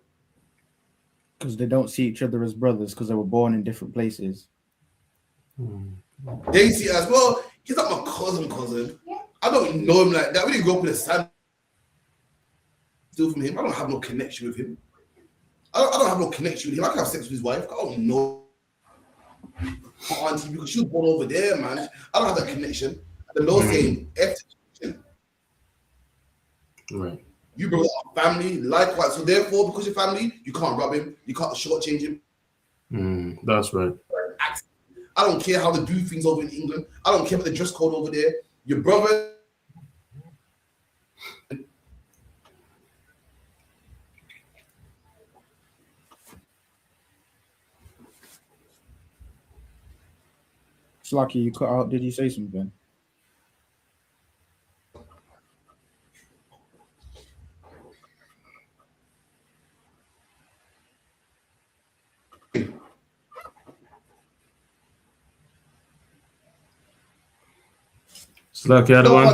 Because they don't see each other as brothers because they were born in different places.
They see it as, well, he's not my cousin. I don't know him like that. We didn't grow up in the sand. Steal from him. I don't have no connection with him. I don't have no connection with him. I can have sex with his wife. I don't know my auntie because she was born over there, man. I don't have that connection. The law saying
right.
You brought up family, likewise. So therefore, because you're family, you can't rob him. You can't shortchange him.
That's right.
I don't care how they do things over in England. I don't care about the dress code over there. Your brother.
Slaki, you cut out. Did you say something?
Slaki, other one.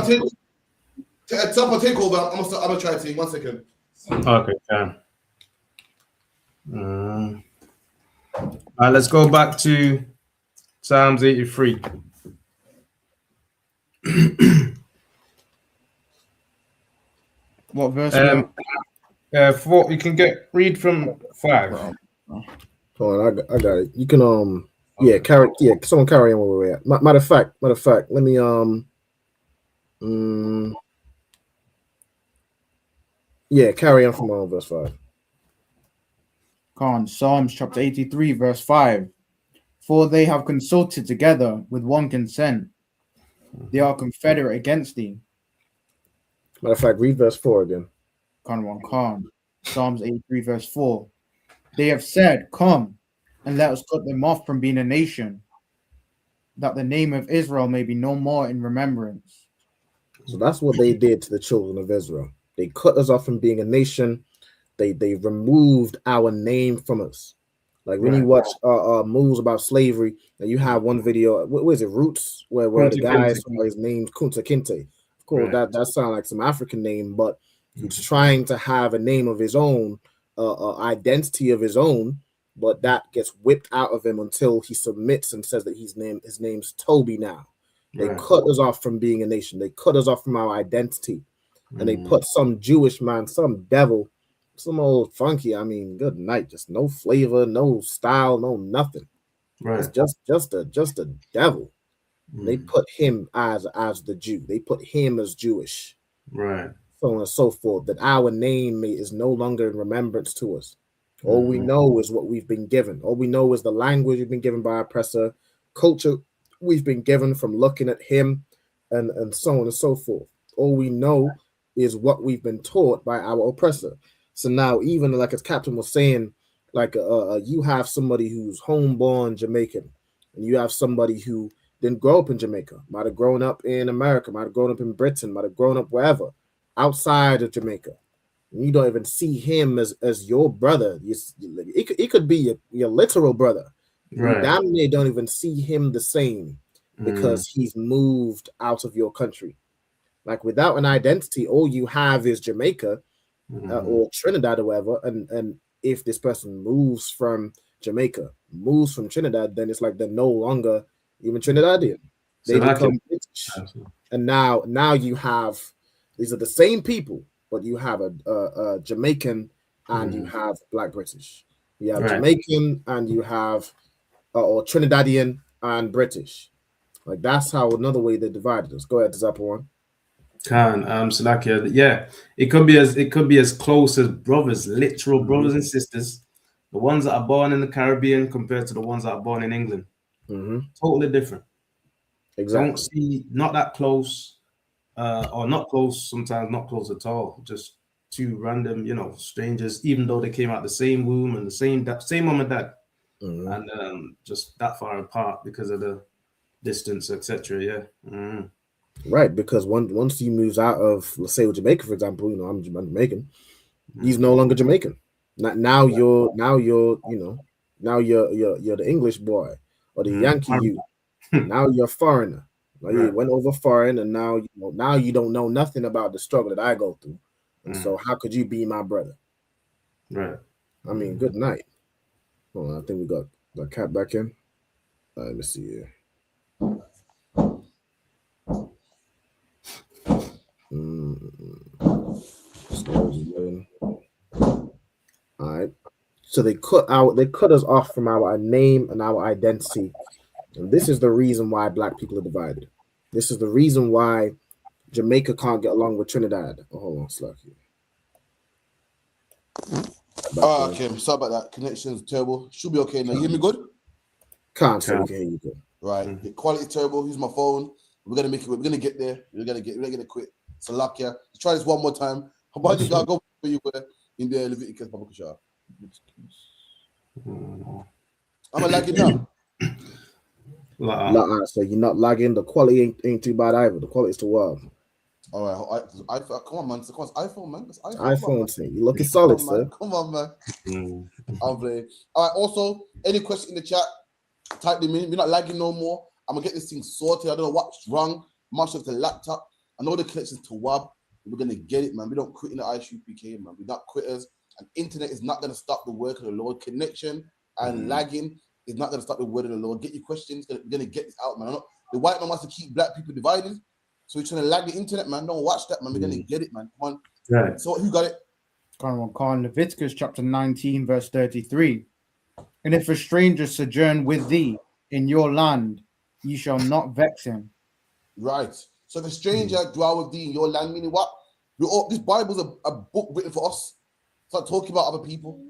Top of takeover. I'm gonna try to 1 second.
Okay, fine. All right, let's go back to Psalms 83.
What verse?
4. You can read from 5.
Hold on, I got it. You can someone carry on where we're at. Matter of fact, let me carry on from verse 5.
Psalms chapter 83, verse 5. For they have consulted together with one consent. They are confederate against thee.
Matter of fact, read verse 4 again.
Psalms 83, verse 4. They have said, come, and let us cut them off from being a nation, that the name of Israel may be no more in remembrance.
So that's what they did to the children of Israel. They cut us off from being a nation. They removed our name from us. Like when you watch movies about slavery, and you have one video, what is it, Roots, where the guy is named Kunta Kinte. Of course, that sounds like some African name, but he's trying to have a name of his own, identity of his own, but that gets whipped out of him until he submits and says that his name's Toby now. They cut us off from being a nation. They cut us off from our identity. and they put some Jewish man, some devil, some old funky. I mean, good night, just no flavor, no style, no nothing.
Right.
It's just a devil. They put him as the Jew. They put him as Jewish.
Right.
So on and so forth. That our name is no longer in remembrance to us. All we know is what we've been given. All we know is the language we've been given by our oppressor, culture we've been given from looking at him, and so on and so forth. All we know is what we've been taught by our oppressor. So now, even like as Captain was saying, like you have somebody who's homeborn Jamaican, and you have somebody who didn't grow up in Jamaica, might have grown up in America, might have grown up in Britain, might have grown up wherever outside of Jamaica. And you don't even see him as your brother. It could be your literal brother.
Right.
You damn near don't even see him the same because he's moved out of your country. Like without an identity, all you have is Jamaica or Trinidad or whatever. And if this person moves from Jamaica, moves from Trinidad, then it's like they're no longer even Trinidadian. They become British. And now you have, these are the same people, but you have a Jamaican and you have Black British. You have Jamaican and you have or Trinidadian and British. Like that's how another way they divided us. Go ahead, Zapawan.
Salakia, yeah, it could be as close as brothers, literal brothers and sisters. The ones that are born in the Caribbean compared to the ones that are born in England, totally different.
Exactly.
Don't see not that close, or not close. Sometimes not close at all. Just two random, strangers, even though they came out the same womb and the same mom and dad, and just that far apart because of the distance, etc. Yeah.
Right, because once he moves out of, let's say, with Jamaica, for example, I'm Jamaican. He's no longer Jamaican. Now you're the English boy or the Yankee you. Now you're a foreigner. Like you went over foreign, and now you don't know nothing about the struggle that I go through. And so how could you be my brother?
Right.
I mean, good night. Hold on, I think we got Cap back in. Let me see here. All right. So they cut us off from our name and our identity. And this is the reason why Black people are divided. This is the reason why Jamaica can't get along with Trinidad. Oh, hold on, Slack here.
Okay, sorry about that. Connection's terrible. Should be okay now. You hear me good?
Can't say we can hear you good.
Right. The quality terrible. Here's my phone. We're gonna make it. We're gonna get there. We're gonna get it quick. Salakia. Let's try this one more time. How about you gotta go where you were in the Leviticus Babakasha? I'm gonna lag it now.
So you're not lagging. The quality ain't too bad either. The quality is too wild.
All right, come on, man. Come on, iPhone, man. It's
iPhone thing. You're looking solid, sir.
Come on, man. I'm playing. All right. Also, any question in the chat? Type them in. We're not lagging no more. I'm gonna get this thing sorted. I don't know what's wrong. Much of the laptop. I know the connection's to WAB. We're gonna get it, man. We don't quit in the ISUPK, man. We're not quitters. And internet is not gonna stop the work of the Lord. Connection and lagging is not gonna stop the word of the Lord. Get your questions. We're gonna get this out, man. The white man wants to keep Black people divided, so we're trying to lag the internet, man. Don't watch that, man. We're gonna get it, man. Come on.
Right.
So who got it?
Leviticus chapter 19, verse 33. And if a stranger sojourn with thee in your land, ye shall not vex him.
Right. So if a stranger dwell with thee in your land, meaning what? This Bible's a book written for us. It's not talking about other people.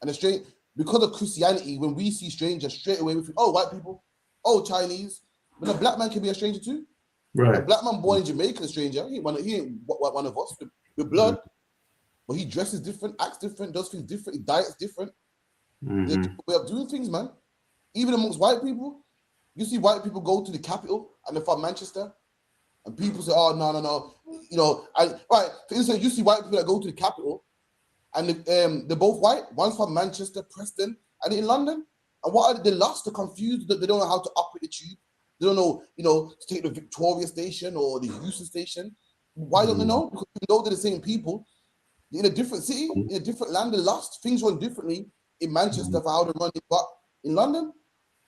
And a stranger, because of Christianity, when we see strangers, straight away we think, oh, white people, oh, Chinese. But a Black man can be a stranger too.
Right.
A Black man born in Jamaica, a stranger. He ain't one of us with blood. But he dresses different, acts different, does things different, he diets different. There's a way of doing things, man. Even amongst white people, you see white people go to the capital and they're from Manchester, and people say, "Oh, no." Right. For instance, you see white people that go to the capital, and they're both white. One's from Manchester, Preston, and in London. And what are they lost? They're confused. They don't know how to operate the tube. They don't know, to take the Victoria station or the Euston station. Why don't they know? Because even though they're the same people, they're in a different city, in a different land. They're lost. Things run differently in Manchester for how they run it, but in London.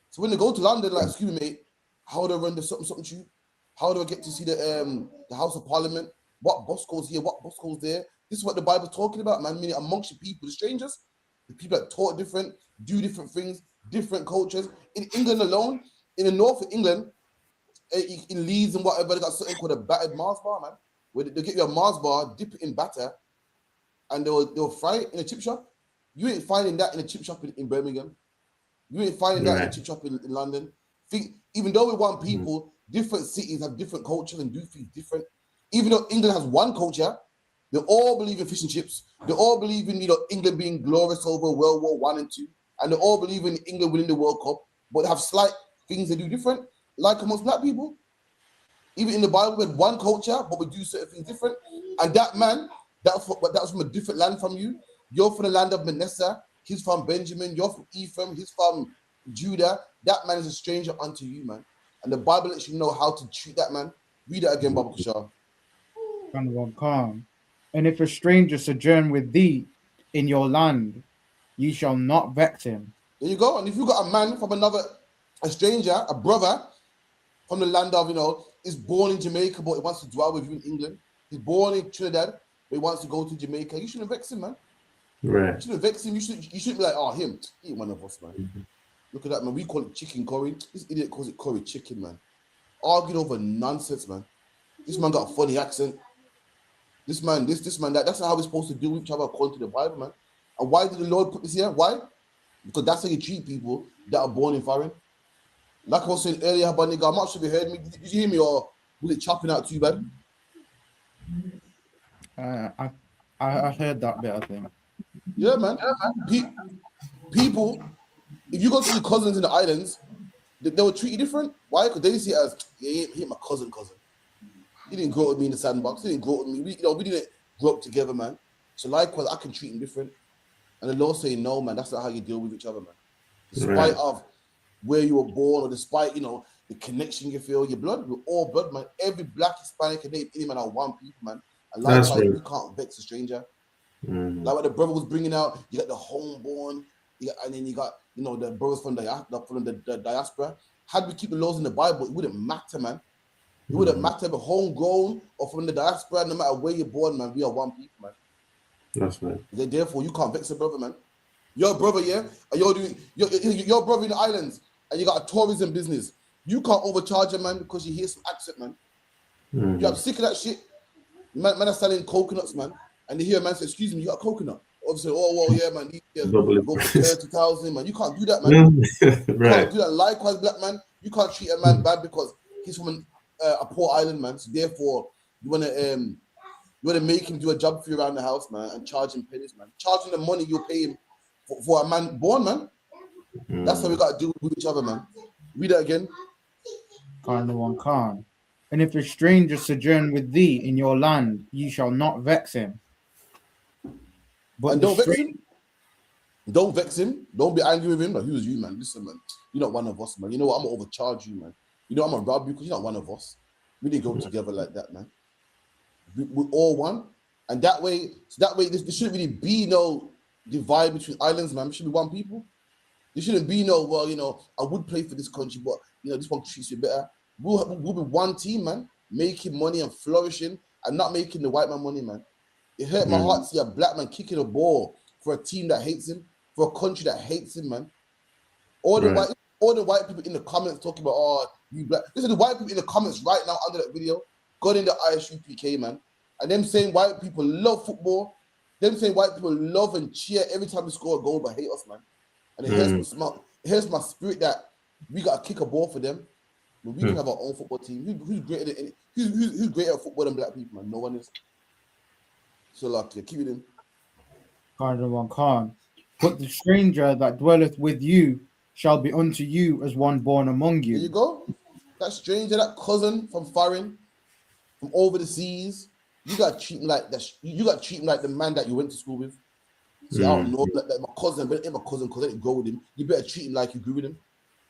So when they go to London, like, excuse me, mate, how do I run the something tube? How do I get to see the House of Parliament?
what Bosco's here, what Bosco's there. This is what the Bible's talking about, man. Meaning amongst the people, the strangers, the people that talk different, do different things, different cultures. In England alone, in the north of England, in Leeds and whatever, they got something called a battered Mars bar, man. Where they get you a Mars bar, dip it in batter, and they'll fry it in a chip shop. You ain't finding that in a chip shop in Birmingham. You ain't finding that in a chip shop in London. Even though we want people, different cities have different cultures and do things different. Even though England has one culture, they all believe in fish and chips. They all believe in England being glorious over World War I and II, and they all believe in England winning the World Cup. But they have slight things they do different, like amongst black people. Even in the Bible, we had one culture, but we do certain things different. And that man, that was from a different land from you. You're from the land of Manasseh. He's from Benjamin. You're from Ephraim. He's from Judah. That man is a stranger unto you, man. And the Bible lets you know how to treat that man. Read that again, Baba Kushar.
And if a stranger sojourn with thee in your land, ye shall not vex him.
There you go. And if you got a man from a stranger, a brother from the land of, is born in Jamaica, but he wants to dwell with you in England. He's born in Trinidad, but he wants to go to Jamaica. You shouldn't vex him, man.
Right.
You shouldn't vex him. You shouldn't be like, oh, him. He ain't one of us, man. Look at that, man. We call it chicken curry. This idiot calls it curry chicken, man. Arguing over nonsense, man. This man got a funny accent. This man, this man, that. That's not how we're supposed to deal with each other according to the Bible, man. And why did the Lord put this here? Why? Because that's how you treat people that are born in foreign. Like I was saying earlier, Habaniga, I'm not sure if you heard me. Did you hear me, or was it chopping out too bad?
I heard that bit, I think.
Yeah, man. People, if you go to your cousins in the islands, they will treat you different. Why? Because they see it as, yeah, he my cousin. He didn't grow up with me in the sandbox. He didn't grow up with me. We didn't grow up together, man. So likewise, I can treat him different. And the Lord saying, no, man, that's not how you deal with each other, man. Despite of where you were born, or despite, the connection you feel, your blood, we're all blood, man. Every black, Hispanic, and any man are one people, man. And likewise, you can't vex a stranger. Like what the brother was bringing out, you got the homeborn, and then you got, the brothers from the diaspora. Had we keep the laws in the Bible, it wouldn't matter, man. It wouldn't matter if homegrown or from the diaspora, no matter where you're born, man. We are one people, man.
That's right.
Therefore, you can't vex a brother, man. Your brother, yeah, and you're doing your brother in the islands, and you got a tourism business. You can't overcharge a man because you hear some accent, man. You're sick of that shit. Man are selling coconuts, man, and they hear a man say, "Excuse me, you got a coconut?" Obviously, oh well, yeah, man. Go for 30,000, man. You can't do that, man. You can't do that. Likewise, black man, you can't treat a man bad because he's from a poor island, man. So therefore, you wanna make him do a job for you around the house, man, and charge him pennies, man. Charge him the money you pay him for a man born, man. That's how we got to do with each other, man. Read that again.
And if a stranger sojourn with thee in your land, ye shall not vex him.
But don't vex him. Don't vex him. Don't be angry with him. Like, who's you, man? Listen, man. You're not one of us, man. You know what? I'm gonna overcharge you, man. You know I'm gonna rob you because you're not one of us. We didn't go together like that, man. We're all one, and that way, there shouldn't really be no divide between islands, man. We should be one people. There shouldn't be no, well, I would play for this country, but this one treats you better. We'll be one team, man, making money and flourishing, and not making the white man money, man. It hurt my heart to see a black man kicking a ball for a team that hates him, for a country that hates him, man. All the white people in the comments talking about, oh, you black. Listen, the white people in the comments right now under that video, got in the ISUPK, man. And them saying white people love football. Them saying white people love and cheer every time we score a goal, but hate us, man. And it hurts my spirit that we got to kick a ball for them. But we can have our own football team. Who's greater than who's greater at football than black people, man? No one is. So lucky. Keep it in.
But the stranger that dwelleth with you shall be unto you as one born among you.
There you go. That stranger, that cousin from foreign, from over the seas, you got to treat him like that. You got to treat him like the man that you went to school with. See, I don't know, like my cousin, but ain't my cousin because I didn't grow with him. You better treat him like you grew with him.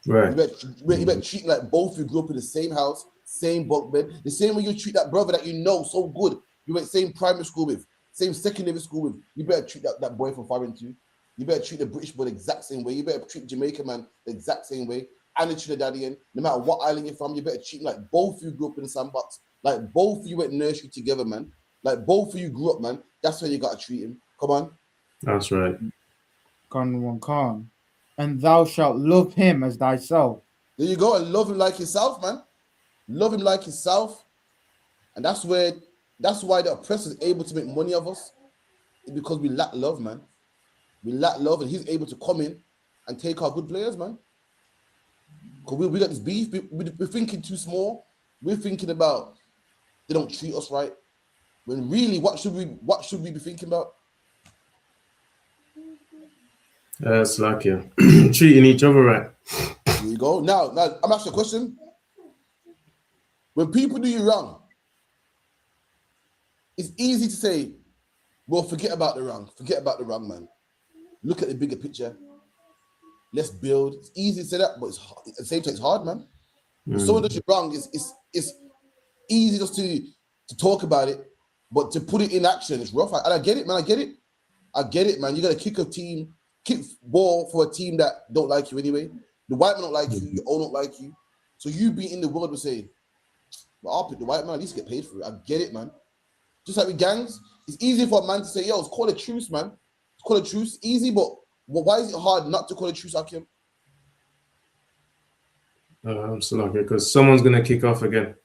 Right.
You better treat him like both of you grew up in the same house, same bunk bed. The same way you treat that brother that you know so good, you went same primary school with, same secondary school with. You better treat that boy from foreign too. You better treat the British boy the exact same way. You better treat Jamaica man the exact same way. And the Trinidadian, no matter what island you're from, you better treat him like both of you grew up in the sandbox. Like both of you went nursery together, man. Like both of you grew up, man. That's how you gotta treat him. Come on.
That's right.
Khan. And thou shalt love him as thyself.
There you go, and love him like yourself, man. Love him like yourself. And that's why the oppressor is able to make money of us. It's because we lack love, man. We lack love, and he's able to come in and take our good players, man. Because we got this beef. We're thinking too small. We're thinking about they don't treat us right. When really, what should we be thinking about?
It's like treating each other right.
There you go. Now I'm asking a question. When people do you wrong, it's easy to say, well, forget about the wrong. Forget about the wrong, man. Look at the bigger picture. Let's build. It's easy to say that, but it's hard. At the same time, it's hard, man. If someone does you wrong, it's easy just to talk about it, but to put it in action, it's rough. And I get it, man. I get it, man. You got to kick ball for a team that don't like you anyway. The white man don't like you. Your own don't like you. So you be in the world will say, well, I'll pick the white man. At least get paid for it. I get it, man. Just like with gangs, it's easy for a man to say, yo, let's call a truce, man. Let's call a truce. Easy, but why is it hard not to call a truce, Hakim?
I'm so lucky because someone's gonna kick off again.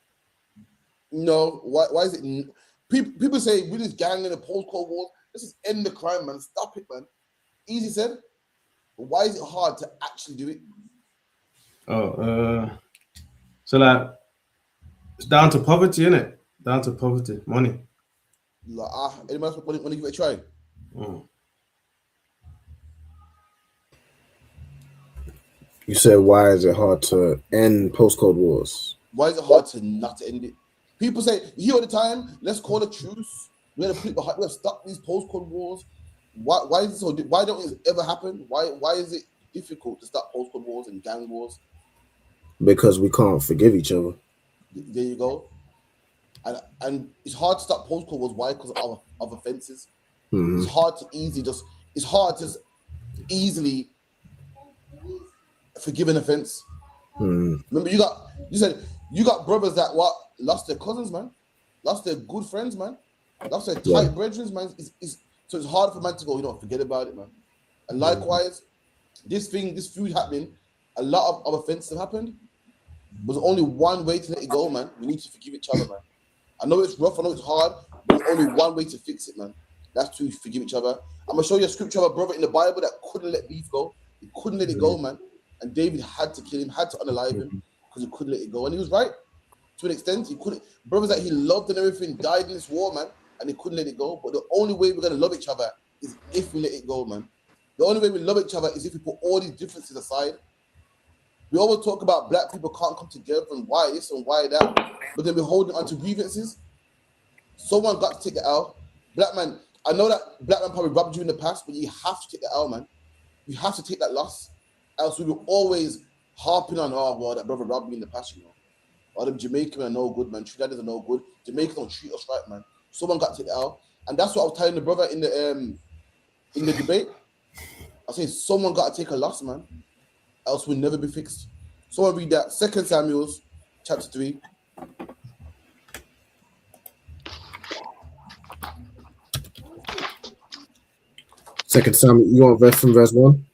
No, why is it? People say with this gang in the post-Cold War, let's just end the crime, man. Stop it, man. Easy said. But why is it hard to actually do it?
So like it's down to poverty, isn't it? Down to poverty, money.
Like, anyone else want to give it a try?
You said, why is it hard to end post-Cold Wars?
Why is it hard to not end it? People say, you hear all the time, let's call a truce. We have to stop these post-Cold Wars. Why is it so? Why don't it ever happen? Why is it difficult to stop post-Cold Wars and gang wars?
Because we can't forgive each other.
There you go. And it's hard to stop post-Cold Wars. Why? Because of offenses.
Mm-hmm.
It's hard to easily forgive an offense. Remember, you said you got brothers that lost their cousins, man, lost their good friends, man, lost their tight brethren, man. So it's hard for man to go, forget about it, man. And likewise, this feud happening, a lot of offenses have happened. There's only one way to let it go, man. We need to forgive each other, man. I know it's rough, I know it's hard, but there's only one way to fix it, man. That's to forgive each other. I'm gonna show you a scripture of a brother in the Bible that couldn't let beef go. He couldn't let it go, man. And David had to kill him, had to unalive him because he couldn't let it go. And he was right to an extent. He couldn't. Brothers that he loved and everything died in this war, man, and he couldn't let it go. But the only way we're gonna love each other is if we let it go, man. The only way we love each other is if we put all these differences aside. We always talk about black people can't come together and why this and why that, but then we're holding on to grievances. Someone got to take it out. Black man, I know that black man probably robbed you in the past, but you have to take it out, man. You have to take that loss. Else we will always harping on, that brother robbed me in the past, Or them Jamaican are no good, man. Trinidadians are no good. Jamaicans don't treat us right, man. Someone got to take it out. And that's what I was telling the brother in the debate. I say someone got to take a loss, man. Else we'll never be fixed. Someone read that. 2 Samuel, chapter 3.
Second Samuel, you want verse from verse 1?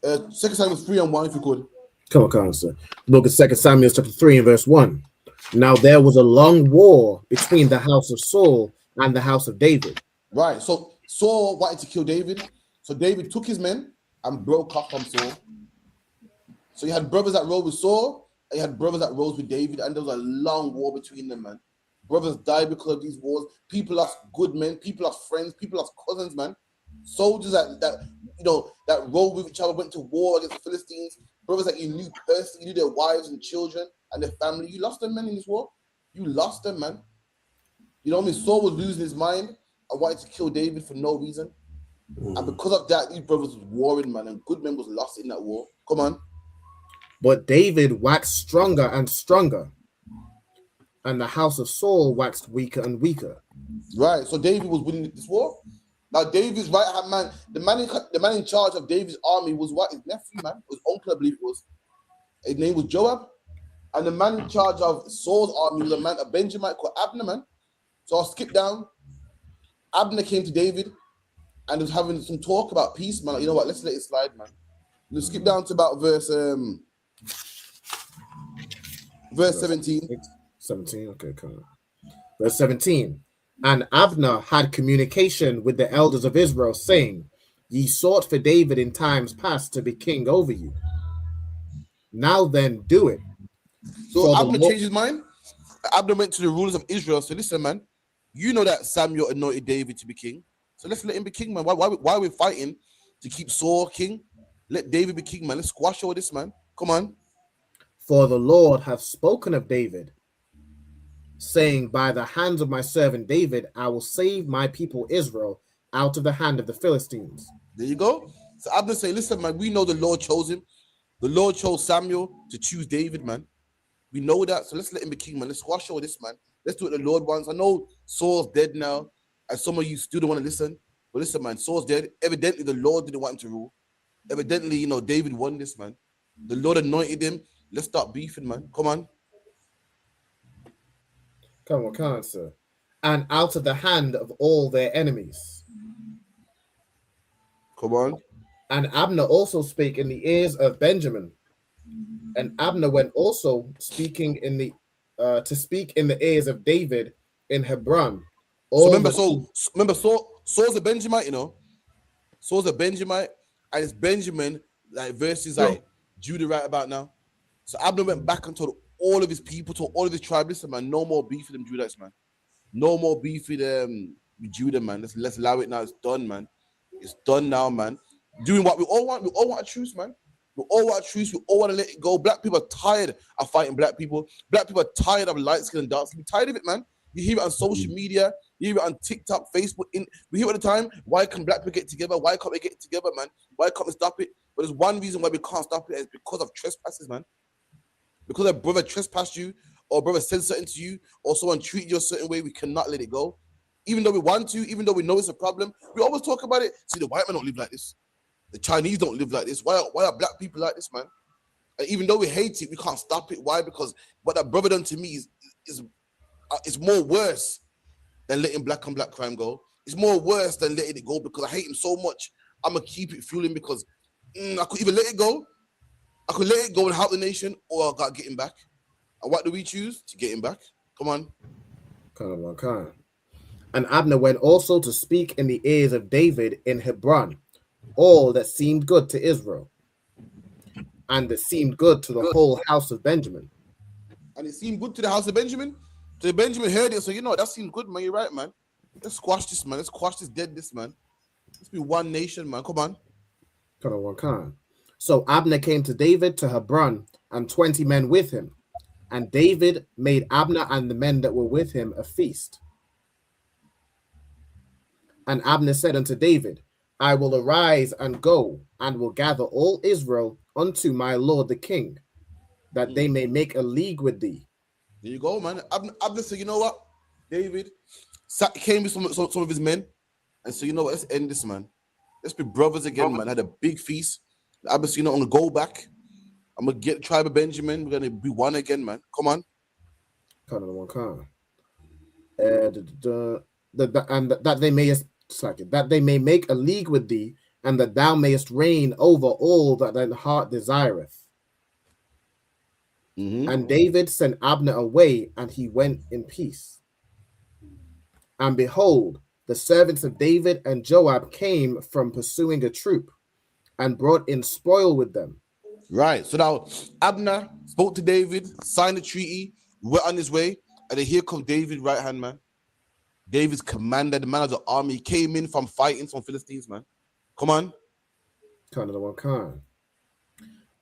2 Samuel 3 and 1, if you could.
Come on, sir. Look at 2 Samuel chapter 3 and verse 1. Now there was a long war between the house of Saul and the house of David.
Right. So Saul wanted to kill David. So David took his men and broke off from Saul. So you had brothers that rode with Saul, and you had brothers that rode with David, and there was a long war between them, man. Brothers died because of these wars. People lost good men. People lost friends. People lost cousins, man. Soldiers that rode with each other, went to war against the Philistines. Brothers that you knew personally, you knew their wives and children and their family. You lost them, man, in this war. You lost them, man. You know what I mean? Saul was losing his mind and wanted to kill David for no reason. And because of that, these brothers was warring, man, and good men was lost in that war. Come on.
But David waxed stronger and stronger, and the house of Saul waxed weaker and weaker.
Right. So David was winning this war. Now David's right hand man, the man in charge of David's army was what? His nephew, man, his uncle, I believe it was. His name was Joab, and the man in charge of Saul's army was a Benjamite called Abner, man. So I'll skip down. Abner came to David and was having some talk about peace, man. Like, you know what? Let's let it slide, man. Let's skip down to about verse 17.
17, okay, cool. Verse 17. And Abner had communication with the elders of Israel, saying, Ye sought for David in times past to be king over you. Now then, do it.
So Abner changed his mind. Abner went to the rulers of Israel. So listen, man, you know that Samuel anointed David to be king. So let's let him be king, man. Why are we fighting to keep Saul king? Let David be king, man. Let's squash all this, man. Come on.
For the Lord hath spoken of David, saying, By the hands of my servant David, I will save my people Israel out of the hand of the Philistines.
There you go. So Abner say, listen, man, we know the Lord chose him. The Lord chose Samuel to choose David, man. We know that. So let's let him be king, man. Let's squash all this, man. Let's do what the Lord wants. I know Saul's dead now, and some of you still don't want to listen. But listen, man, Saul's dead. Evidently, the Lord didn't want him to rule. Evidently, you know, David won this, man. The Lord anointed him. Let's start beefing, man. Come on.
Come on, sir. And out of the hand of all their enemies.
Come on.
And Abner also spake in the ears of Benjamin. And Abner went also speaking in the to speak in the ears of David in Hebron.
So remember Saul's a Benjamite, you know. Saul's a Benjamite, and it's Benjamin like versus like Judah right about now. So Abner went back and told all of his people, told all of his tribes, listen, man, no more beef with them Judites, man. No more beef with Judah, man. Let's allow it now. It's done, man. It's done now, man. Doing what we all want. We all want a truce, man. We all want a truce. We all want to let it go. Black people are tired of fighting black people. Black people are tired of light skin and dark skin. We're tired of it, man. You hear it on social media. You hear it on TikTok, Facebook. We hear it all the time. Why can black people get together? Why can't we get together, man? Why can't we stop it? But there's one reason why we can't stop it. Is because of trespasses, man. Because a brother trespassed you, or a brother said something to you, or someone treated you a certain way, we cannot let it go. Even though we want to, even though we know it's a problem, we always talk about it. See, the white men don't live like this. The Chinese don't live like this. Why are black people like this, man? And even though we hate it, we can't stop it. Why? Because what that brother done to me is more worse than letting black on black crime go. It's more worse than letting it go because I hate him so much. I'm going to keep it fueling because I could either let it go, I could let it go and help the nation, or I got to get him back. And what do we choose? To get him back. Come on.
Come on. And Abner went also to speak in the ears of David in Hebron, all that seemed good to Israel, and that seemed good to the whole house of Benjamin.
And it seemed good to the house of Benjamin. So Benjamin heard it, so you know, that seemed good, man. You're right, man. Let's squash this, man. Let's squash this deadness, man. Let's be one nation, man. Come on.
Come on. So Abner came to David to Hebron, and 20 men with him. And David made Abner and the men that were with him a feast. And Abner said unto David, I will arise and go, and will gather all Israel unto my lord the king, that they may make a league with thee.
There you go, man. Abner said, you know what? David came with some of his men, and so, you know what? Let's end this, man. Let's be brothers again, man. Had a big feast. Abner said, you know, I'm going to go back. I'm going to get the tribe of Benjamin. We're going to be one again, man. Come on.
That they may make a league with thee, and that thou mayest reign over all that thine heart desireth. And David sent Abner away, and he went in peace. And behold, the servants of David and Joab came from pursuing a troop, and brought in spoil with them.
Right. So now Abner spoke to David, signed the treaty, went on his way, and then here comes David, right hand man. David's commander, the man of the army, came in from fighting some Philistines, man. Come on.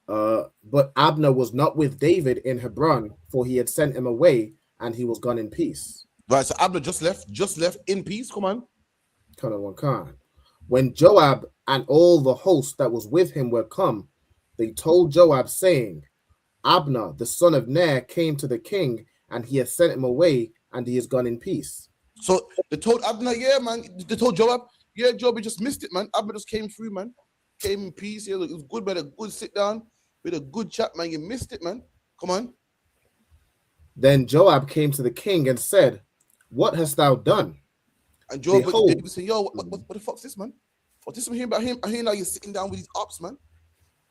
But Abner was not with David in Hebron, for he had sent him away, and he was gone in peace.
Right, so Abner just left in peace. Come on.
When Joab and all the host that was with him were come, they told Joab, saying, Abner, the son of Ner, came to the king, and he has sent him away, and he is gone in peace.
So they told Abner, yeah, man. They told Joab, yeah, Joab, we just missed it, man. Abner just came through, man. Came in peace. Yeah, look, it was good, we had a good sit down. We had a good chat, man. You missed it, man. Come on.
Then Joab came to the king and said, What hast thou done?
And Joab went to David saying, yo, what the fuck's this, man? What's this I'm hearing about him? I hear now you're sitting down with these ops, man.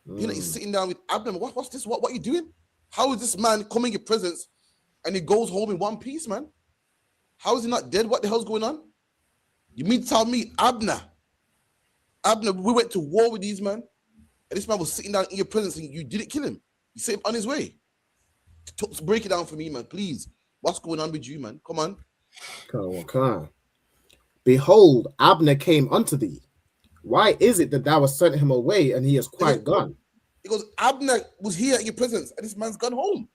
You know, he's sitting down with Abner. What's this? What are you doing? How is this man coming in your presence and he goes home in one piece, man? How is he not dead? What the hell's going on? You mean to tell me Abner, we went to war with these men, and this man was sitting down in your presence and you didn't kill him. You sent him on his way. Break it down for me, man, please. What's going on with you, man? Come on.
Come on. Behold, Abner came unto thee. Why is it that thou hast sent him away and he is quite gone?
Because Abner was here in your presence and this man's gone home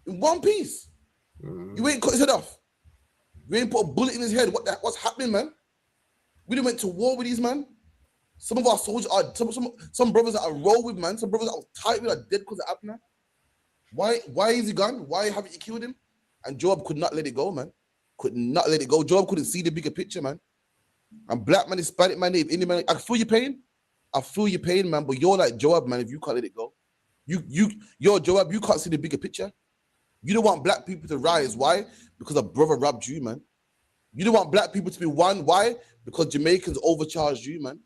in one piece. You ain't cut his head off. You ain't put a bullet in his head. What's happening, man? We done went to war with these men. Some of our soldiers are some brothers that I roll with, man. Some brothers that I was tight with are dead because of Abner. Why is he gone? Why haven't you killed him? And Joab could not let it go, man. Could not let it go. Joab couldn't see the bigger picture, man. And black man, Hispanic man, Indian man, I feel your pain. I feel your pain, man. But you're like Joab, man. If you can't let it go, you're Joab. You can't see the bigger picture. You don't want black people to rise. Why? Because a brother robbed you, man. You don't want black people to be one. Why? Because Jamaicans overcharged you, man.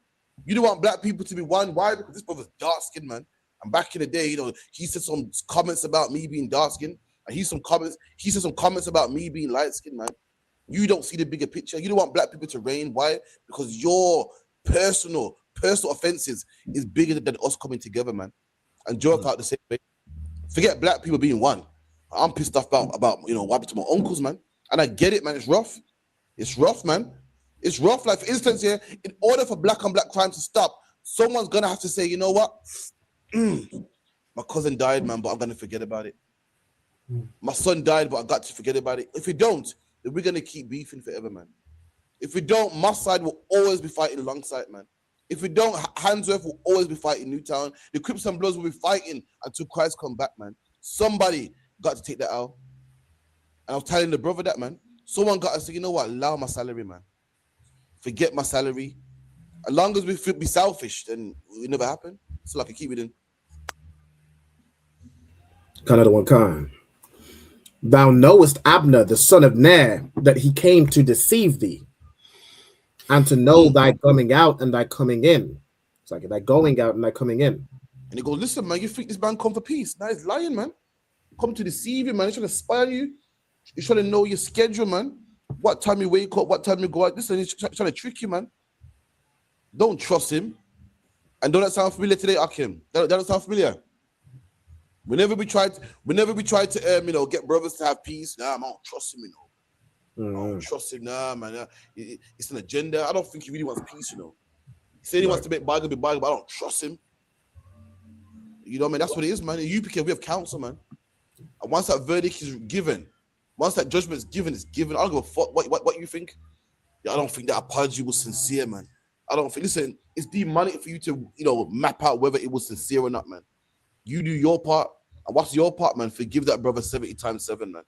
You don't want black people to be one. Why? Because this brother's dark skinned, man. And back in the day, you know, he said some comments about me being dark skinned, and he said some comments about me being light skinned, man. You don't see the bigger picture. You don't want black people to reign. Why? Because your personal offenses is bigger than us coming together, man. And Joe out the same way. Forget black people being one. I'm pissed off about you know what happened to my uncles, man. And I get it, man. It's rough. It's rough, man. It's rough. Like, for instance, here, in order for black on black crime to stop, someone's gonna have to say, you know what? My cousin died, man, but I'm gonna forget about it. My son died, but I got to forget about it. If we don't, then we're gonna keep beefing forever, man. If we don't, my side will always be fighting alongside, man. If we don't, Handsworth will always be fighting Newtown. The Crips and Bloods will be fighting until Christ come back, man. Somebody got to take that out. And I was telling the brother that, man. Someone got to say, you know what? Allow my salary, man. Forget my salary. As long as we be selfish, then it never happen. So I can keep it in.
Another one, Khan. Thou knowest Abner, the son of Ner, that he came to deceive thee, and to know thy coming out and thy coming in. It's like thy going out and thy coming in.
And he goes, listen, man, you think this man come for peace? Now he's lying, man. Come to deceive you, man. He's trying to spy on you. He's trying to know your schedule, man. What time you wake up, what time you go out. Listen, he's trying to trick you, man. Don't trust him. And don't that sound familiar today, Akim? That don't sound familiar. Whenever we try to you know, get brothers to have peace, nah, man, I don't trust him, you know. I don't trust him, nah, man. It's an agenda. I don't think he really wants peace, you know. He said he wants to make bargain, but I don't trust him. You know what I mean? That's what it is, man. In UPK, we have counsel, man. And once that verdict is given, once that judgment is given, it's given. I don't give a fuck what you think. Yeah, I don't think that apology was sincere, man. I don't think, listen, it's demonic for you to, you know, map out whether it was sincere or not, man. You do your part, and what's your part, man? Forgive that brother 70 times 7, man.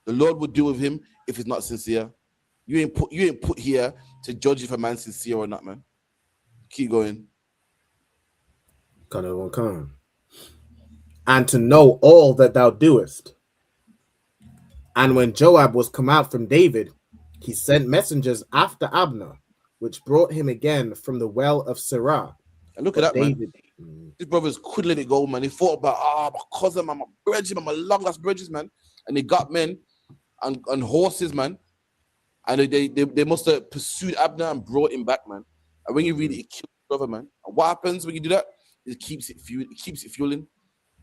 The Lord will deal with him if it's not sincere. You ain't put here to judge if a man's sincere or not, man. Keep going.
Come. And to know all that thou doest. And when Joab was come out from David, he sent messengers after Abner, which brought him again from the well of Sirah.
And look at that, David, man. These brothers couldn't let it go, man. They thought about, my cousin, man, my bridges, man, my long-lost bridges, man. And they got men and horses, man. And they must have pursued Abner and brought him back, man. And when you read it, it kills your brother, man. And what happens when you do that? It keeps it fueling.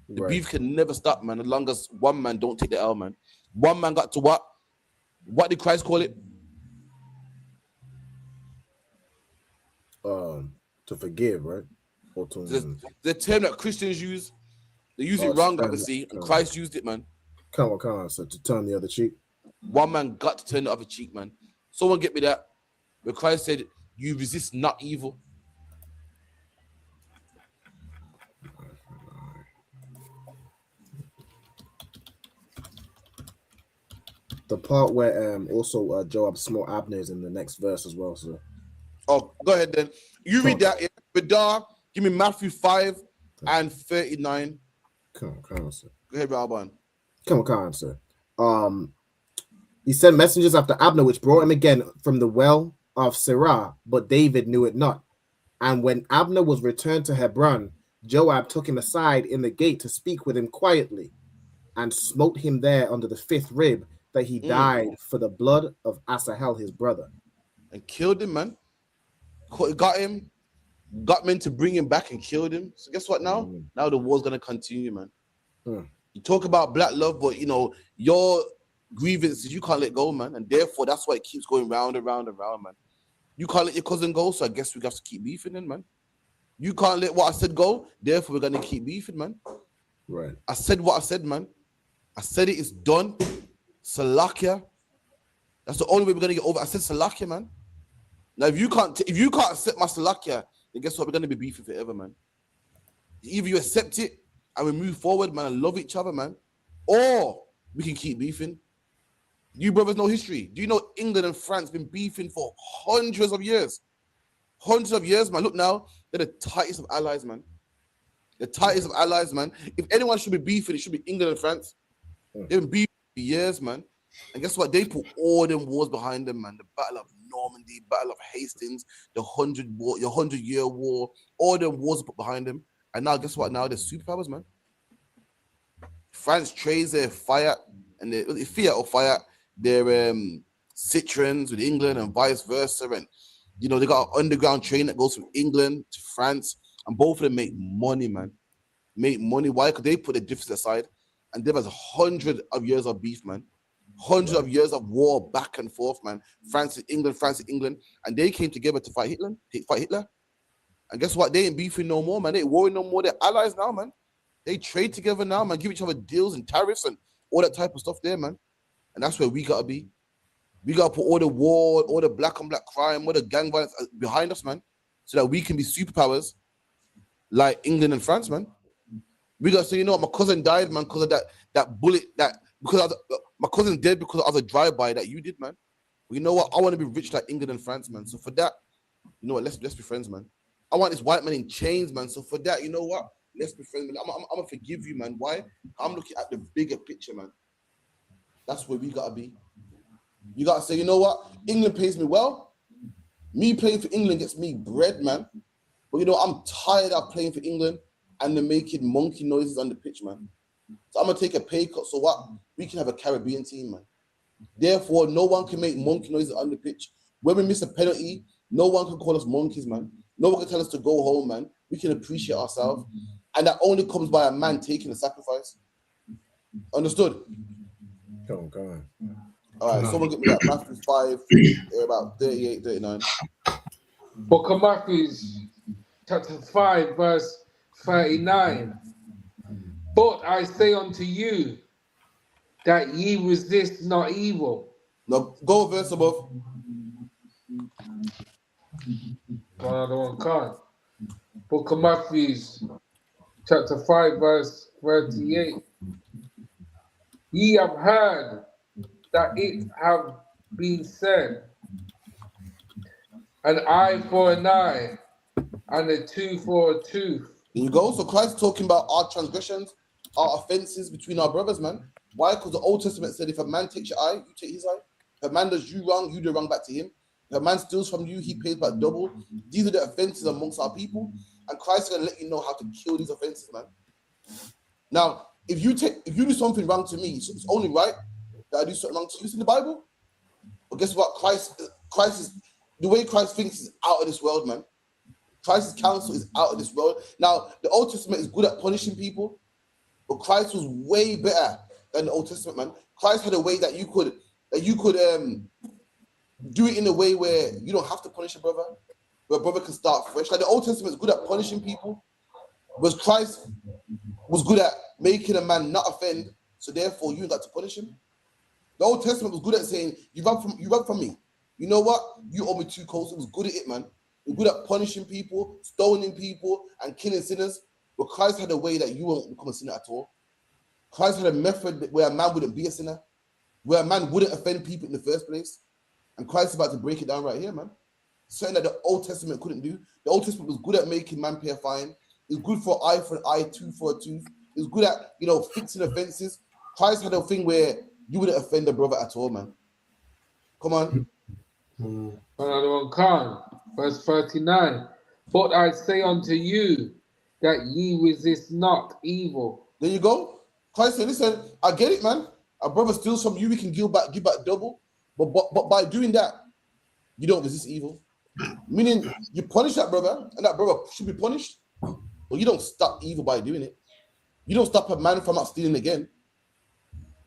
The beef can never stop, man, as long as one man don't take the L, man. One man got to what? What did Christ call it?
To forgive, right? Or to,
the term that Christians use, they use it wrong, obviously, and Christ used it, man.
Come on, so to turn the other cheek.
One man got to turn the other cheek, man. Someone get me that. Where Christ said, you resist not evil.
The part where also Joab smote Abner is in the next verse as well, so.
Oh, go ahead then. You read that. Badar, give me Matthew 5 and 39.
Come on, sir.
Go ahead, Rabban.
Come on, sir. He sent messengers after Abner, which brought him again from the well of Sirah, but David knew it not. And when Abner was returned to Hebron, Joab took him aside in the gate to speak with him quietly, and smote him there under the 5th rib, that he died for the blood of Asahel his brother.
And killed him, man. Got him meant to bring him back and killed him. So guess what now? Now the war's gonna continue, man. You talk about black love, but you know, your grievances you can't let go, man. And therefore that's why it keeps going round and round and round, man. You can't let your cousin go, so I guess we have to keep beefing then, man. You can't let what I said go, therefore we're gonna keep beefing, man.
Right.
I said what I said, man. I said it is done. Salakia. That's the only way we're gonna get over. I said Salakia, man. Now if you can't accept my Salakia, then guess what? We're gonna be beefing forever, man. Either you accept it and we move forward, man, and love each other, man, or we can keep beefing. You brothers know history. Do you know England and France been beefing for hundreds of years? Hundreds of years, man. Look now, they're the tightest of allies, man. The tightest of allies, man. If anyone should be beefing, it should be England and France. They've been beefing for years, man. And guess what? They put all them wars behind them, man. The Battle of Normandy, Battle of Hastings, the 100-Year War, all them wars put behind them. And now, guess what? Now they're superpowers, man. France trades their Fiat and their Fiat or Fiat, their Citroens with England and vice versa. And you know, they got an underground train that goes from England to France, and both of them make money, man. Make money. Why? Because they put the difference aside, and there was 100 of years of beef, man. Hundreds of years of war back and forth, man. France and England, and they came together to fight Hitler. And guess what? They ain't beefing no more, man. They ain't warring no more. They're allies now, man. They trade together now, man. Give each other deals and tariffs and all that type of stuff there, man. And that's where we gotta be. We gotta put all the war, all the black on black crime, all the gang violence behind us, man, so that we can be superpowers like England and France, man. We gotta say, you know what, my cousin died, man, because of that bullet, my cousin dead because of the drive-by that you did, man. Well, you know what? I want to be rich like England and France, man. So for that, you know what? Let's be friends, man. I want this white man in chains, man. So for that, you know what? Let's be friends, man. I'm gonna forgive you, man. Why? I'm looking at the bigger picture, man. That's where we gotta be. You gotta say, you know what? England pays me well. Me playing for England gets me bread, man. But you know, I'm tired of playing for England and they're making monkey noises on the pitch, man. So I'm gonna take a pay cut. So what? We can have a Caribbean team, man. Therefore, no one can make monkey noises on the pitch. When we miss a penalty, no one can call us monkeys, man. No one can tell us to go home, man. We can appreciate ourselves. And that only comes by a man taking a sacrifice. Understood?
Oh, God.
All right, someone get me that Matthew 5, about 38, 39.
Book of Matthew, chapter 5, verse 39. But I say unto you that ye resist not evil.
No, go verse above.
Another one can't. Book of Matthew, chapter 5, verse 38. Ye have heard that it have been said, an eye for an eye, and a tooth for a tooth.
There you go. So Christ talking about our transgressions, our offenses between our brothers, man. Why? Because the Old Testament said, if a man takes your eye, you take his eye. If a man does you wrong, you do wrong back to him. If a man steals from you, he pays back double. These are the offenses amongst our people. And Christ is going to let you know how to kill these offenses, man. Now, if you do something wrong to me, it's only right that I do something wrong to you. It's in the Bible. But guess what? Christ is, the way Christ thinks is out of this world, man. Christ's counsel is out of this world. Now, the Old Testament is good at punishing people, but Christ was way better than the Old Testament, man. Christ had a way that you could do it in a way where you don't have to punish a brother, where a brother can start fresh. Like the Old Testament is good at punishing people, but Christ was good at making a man not offend, so therefore you got to punish him. The Old Testament was good at saying, you run from me. You know what? You owe me 2 coats. It was good at it, man. It was good at punishing people, stoning people, and killing sinners. But Christ had a way that you won't become a sinner at all. Christ had a method where a man wouldn't be a sinner, where a man wouldn't offend people in the first place. And Christ is about to break it down right here, man. Something that the Old Testament couldn't do. The Old Testament was good at making man pay a fine. It was good for eye for an eye, tooth for a tooth. It was good at, fixing offenses. Christ had a thing where you wouldn't offend a brother at all, man. Come on.
Another one, Khan, verse 39. But I say unto you that ye resist not evil.
There you go. Christ said, listen, I get it, man. Our brother steals from you, we can give back double. But by doing that, you don't resist evil. Meaning you punish that brother, and that brother should be punished. But you don't stop evil by doing it. You don't stop a man from not stealing again.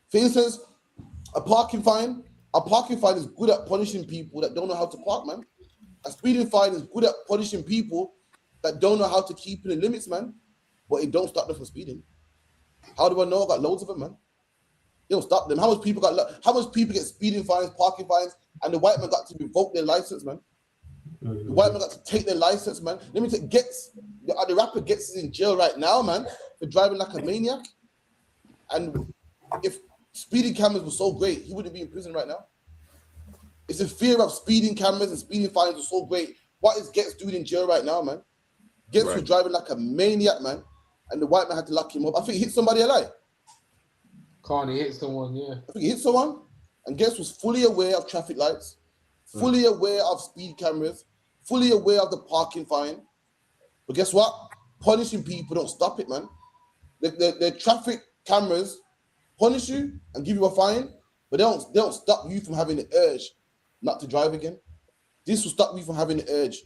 For instance, a parking fine is good at punishing people that don't know how to park, man. A speeding fine is good at punishing people that don't know how to keep in the limits, man. But it don't stop them from speeding. How do I know? I got loads of them, man. It don't stop them. How much people get speeding fines, parking fines, and the white man got to revoke their license, man? The white man got to take their license, man. Let me take the rapper Gets is in jail right now, man, for driving like a maniac. And if speeding cameras were so great, he wouldn't be in prison right now. It's the fear of speeding cameras and speeding fines are so great. What is Gets doing in jail right now, man? Gets was driving like a maniac, man, and the white man had to lock him up. I think he hit somebody alive.
Can't he hit someone? Yeah.
I think he hit someone, and Gets was fully aware of traffic lights, fully aware of speed cameras, fully aware of the parking fine. But guess what? Punishing people don't stop it, man. The traffic cameras punish you and give you a fine, but they don't stop you from having the urge not to drive again. This will stop you from having the urge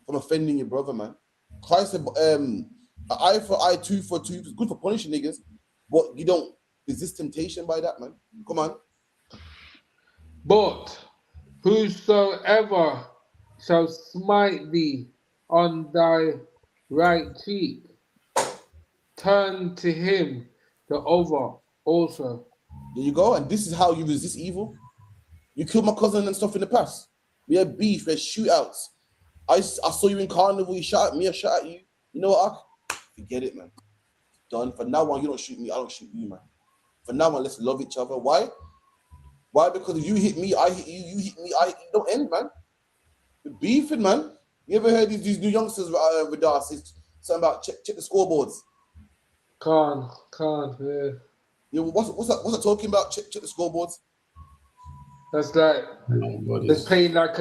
from offending your brother, man. Christ said, an eye for eye, tooth for tooth. It's good for punishing niggas, but you don't resist temptation by that, man. Come on.
But whosoever shall smite thee on thy right cheek, turn to him the other also.
There you go. And this is how you resist evil. You killed my cousin and stuff in the past. We had beef, we had shootouts. I saw you in carnival, you shot at me, I shot at you. You know what? Forget it, man. Done. For now on, you don't shoot me, I don't shoot you, man. For now on, let's love each other. Why? Why? Because if you hit me, I hit you, you hit me, I hit you. Don't end, man. We're beefing, man. You ever heard these new youngsters with us? Something about check the scoreboards.
Can't, yeah.
Yeah, what's that talking about? Check the scoreboards.
That's like it's playing like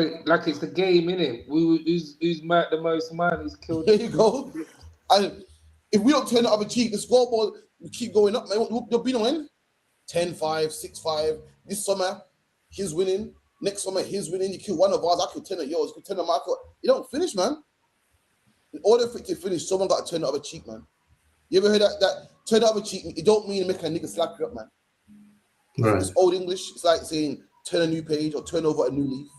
it's a game, innit? Who's the most man who's killed.
There you go. And if we don't turn the other cheek, the scoreboard will keep going up, man. There'll be no end. 10-5, 6-5. This summer, he's winning. Next summer, he's winning. You kill one of ours, I kill 10 of yours. You kill 10 of my. You don't finish, man. In order for it to finish, someone got to turn the other cheek, man. You ever heard that turn the other cheek? It don't mean make a nigga slap you up, man. Right. It's old English. It's like saying turn a new page or turn over a new leaf.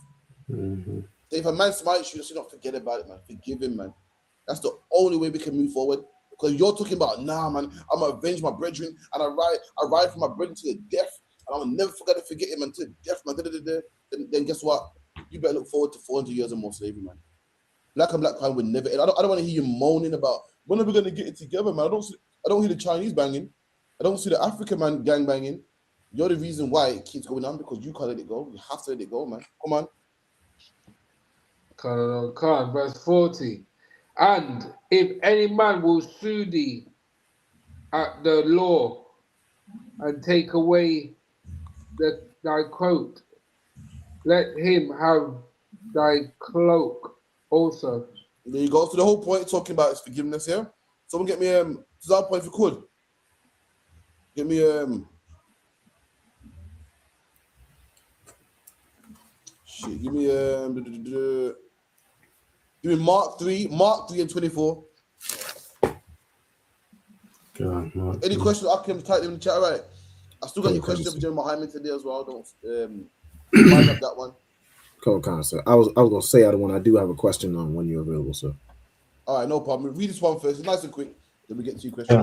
Mm-hmm. So if a man smites you, just don't forget about it, man. Forgive him, man. That's the only way we can move forward. Because you're talking about, nah, man, I'm gonna avenge my brethren and I ride for my brethren to the death, and I'll never forget him until death, man. Then guess what? You better look forward to 400 years of more slavery, man. Black and black crime will never end. I don't want to hear you moaning about when are we gonna get it together, man. I don't hear the Chinese banging. I don't see the African man gang banging. You're the reason why it keeps going on, because you can't let it go. You have to let it go, man. Come on.
Can't. Verse 40. And if any man will sue thee at the law and take away thy coat, let him have thy cloak also.
There you go. So the whole point talking about is forgiveness here. Someone get me to that point if you could. Get me give me Mark 3 and 24.
God,
any questions? I can type them in the chat, right? I still got your question for Jeremy Hyman today as well. Don't mind up that one.
Cool, sir. I was gonna say other one. I do have a question on when you're available, sir.
All right, no problem. Read this one first. It's nice and quick. Then we get to your question.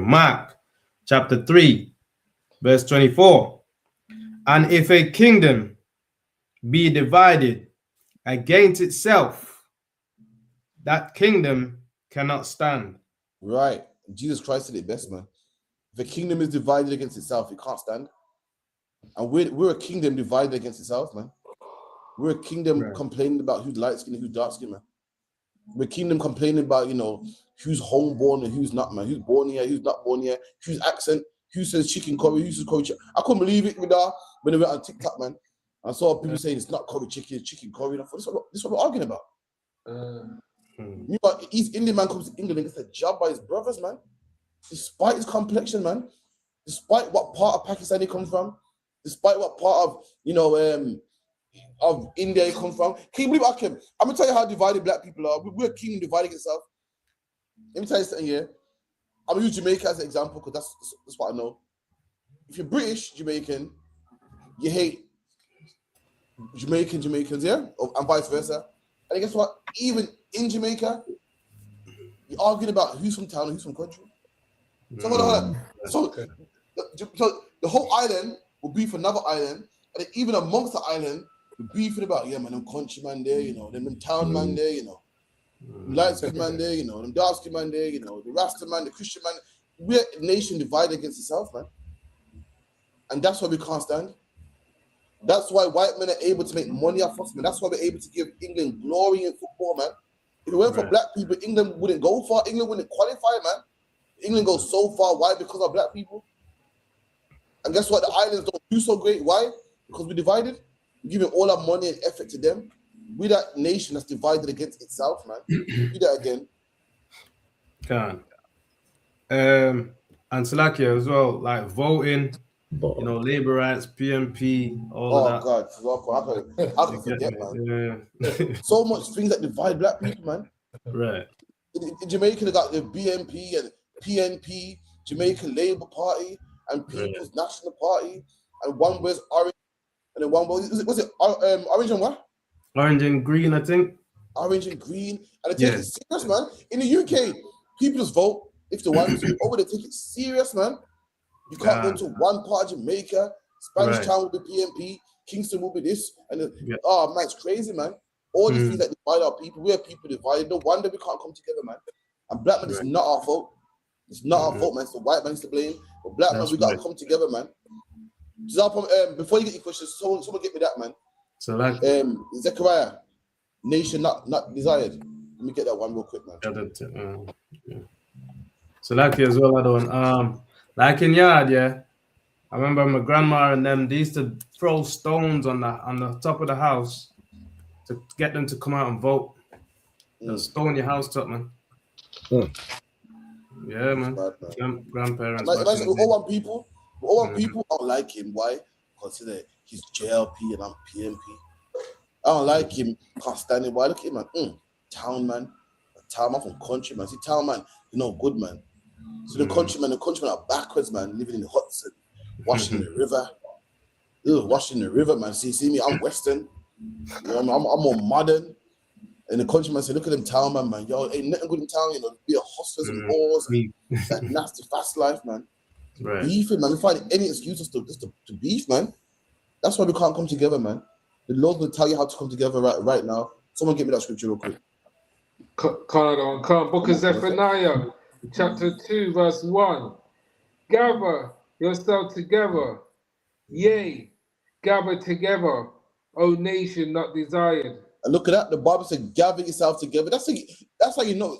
Mark chapter 3, verse 24. And if a kingdom be divided against itself, that kingdom cannot stand.
Right. Jesus Christ said it best, man. If a kingdom is divided against itself, it can't stand. And we're a kingdom divided against itself, man. We're a kingdom complaining about who's light skinned and who's dark skinned, man. We're a kingdom complaining about, who's homeborn and who's not, man. Who's born here, who's not born here, whose accent, who says chicken curry, who says curry chicken. I couldn't believe it when they went on TikTok, man. I saw people saying it's not curry chicken, it's chicken curry. And I thought, this is what we're arguing about. Meanwhile, East Indian man comes to England and gets a job by his brothers, man. Despite his complexion, man. Despite what part of Pakistan he comes from. Despite what part of, of India he comes from. Can you believe I'm going to tell you how divided black people are. We're a kingdom dividing itself. Let me tell you something here. I'm going to use Jamaica as an example because that's what I know. If you're British Jamaican, you hate Jamaicans, yeah? And vice versa. And guess what? Even in Jamaica, you're arguing about who's from town and who's from country. So hold on. So the whole island will beef another island, and even amongst the island, we're beefing about, yeah, man, them country man there, them town man there, light skin man there, them dark skin man there, the Rasta man, the Christian man. We're a nation divided against itself, man. And that's why we can't stand. That's why white men are able to make money off us, man. That's why we're able to give England glory in football, man. If it weren't for black people, England wouldn't go far. England wouldn't qualify, man. England goes so far. Why? Because of black people. And guess what? The islands don't do so great. Why? Because we're divided. We're giving all our money and effort to them. We're that nation that's divided against itself, man. Do that again.
And Salakia as well, like voting, labor rights, PMP, all of that.
Oh God, how can you forget, man? Yeah. So much things that divide black people, man.
Right.
In Jamaica, they got the BNP and PNP, Jamaican Labour Party, and People's National Party, and one was orange, and then one was it orange and what?
Orange and green, I think.
Orange and green, and they take it serious, man. In the UK, people just vote if they want to. Over they take it serious, man. You can't go to one part of Jamaica. Spanish Town will be PNP, Kingston will be this, and man, it's crazy, man. All these things that divide our people, we are people divided. No wonder we can't come together, man. And black man, it's not our fault. It's not our fault, man. It's the white man's to blame. But black man, we gotta come together, man. Before you get your questions, someone get me that, man.
So like
Zechariah, nation not desired. Let me get that one real quick, man.
So like as well, I don't like in yard, I remember my grandma and them, they used to throw stones on the top of the house to get them to come out and vote. They'll stone your house up, man. Yeah, man. Grandparents.
Like all one people don't like him. Why? Because he's JLP and I'm PMP. I don't like him. Can't stand him. Why? Look at him, man. Town man. Town man from country, man. See, town man, good, man. So the countrymen are backwards, man, living in the huts and washing the river. Washing the river, man. See me, I'm Western. I'm more modern. And the countryman say, look at them town, man. Yo, ain't nothing good in town, be a hustlers and whores. That nasty fast life, man.
Right.
Beefing, man. We find any excuses to beef, man. That's why we can't come together, man. The Lord will tell you how to come together right now. Someone give me that scripture real quick.
Book of Zephaniah, chapter 2, verse 1. Gather yourself together, yea, gather together, O nation not desired.
And look at that. The Bible said, gather yourself together. That's how you know.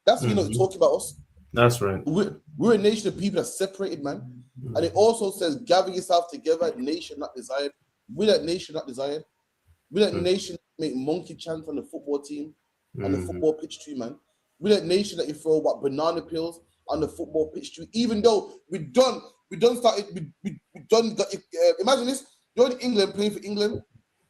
That's how you know it's talking about us.
That's right.
We're a nation of people that's separated, man. And it also says, gather yourself together, nation not desired. We're that nation not desired. We're that nation that make monkey chants on the football team, on the football pitch tree, man. We're that nation that you throw banana peels on the football pitch tree. Even though we done started. Imagine this: you're in England playing for England,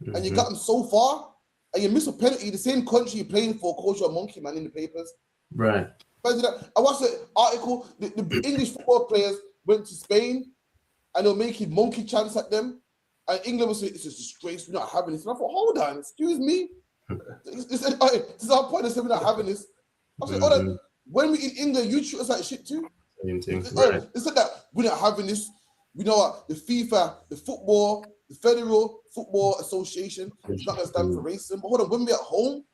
and you got them so far, and you miss a penalty. The same country you're playing for calls you a monkey, man, in the papers.
Right.
I watched the article. The English football players went to Spain, and they were making monkey chants at them. And England was saying, it's a disgrace, we're not having this. And I thought, hold on, excuse me. This is our point, we're not having this. I said, hold on, when we in England, you treat us like shit too.
Same thing.
They said that we're not having this. We know what the FIFA, the Federal Football Association is not going to stand for racism. But hold on, when we're at home,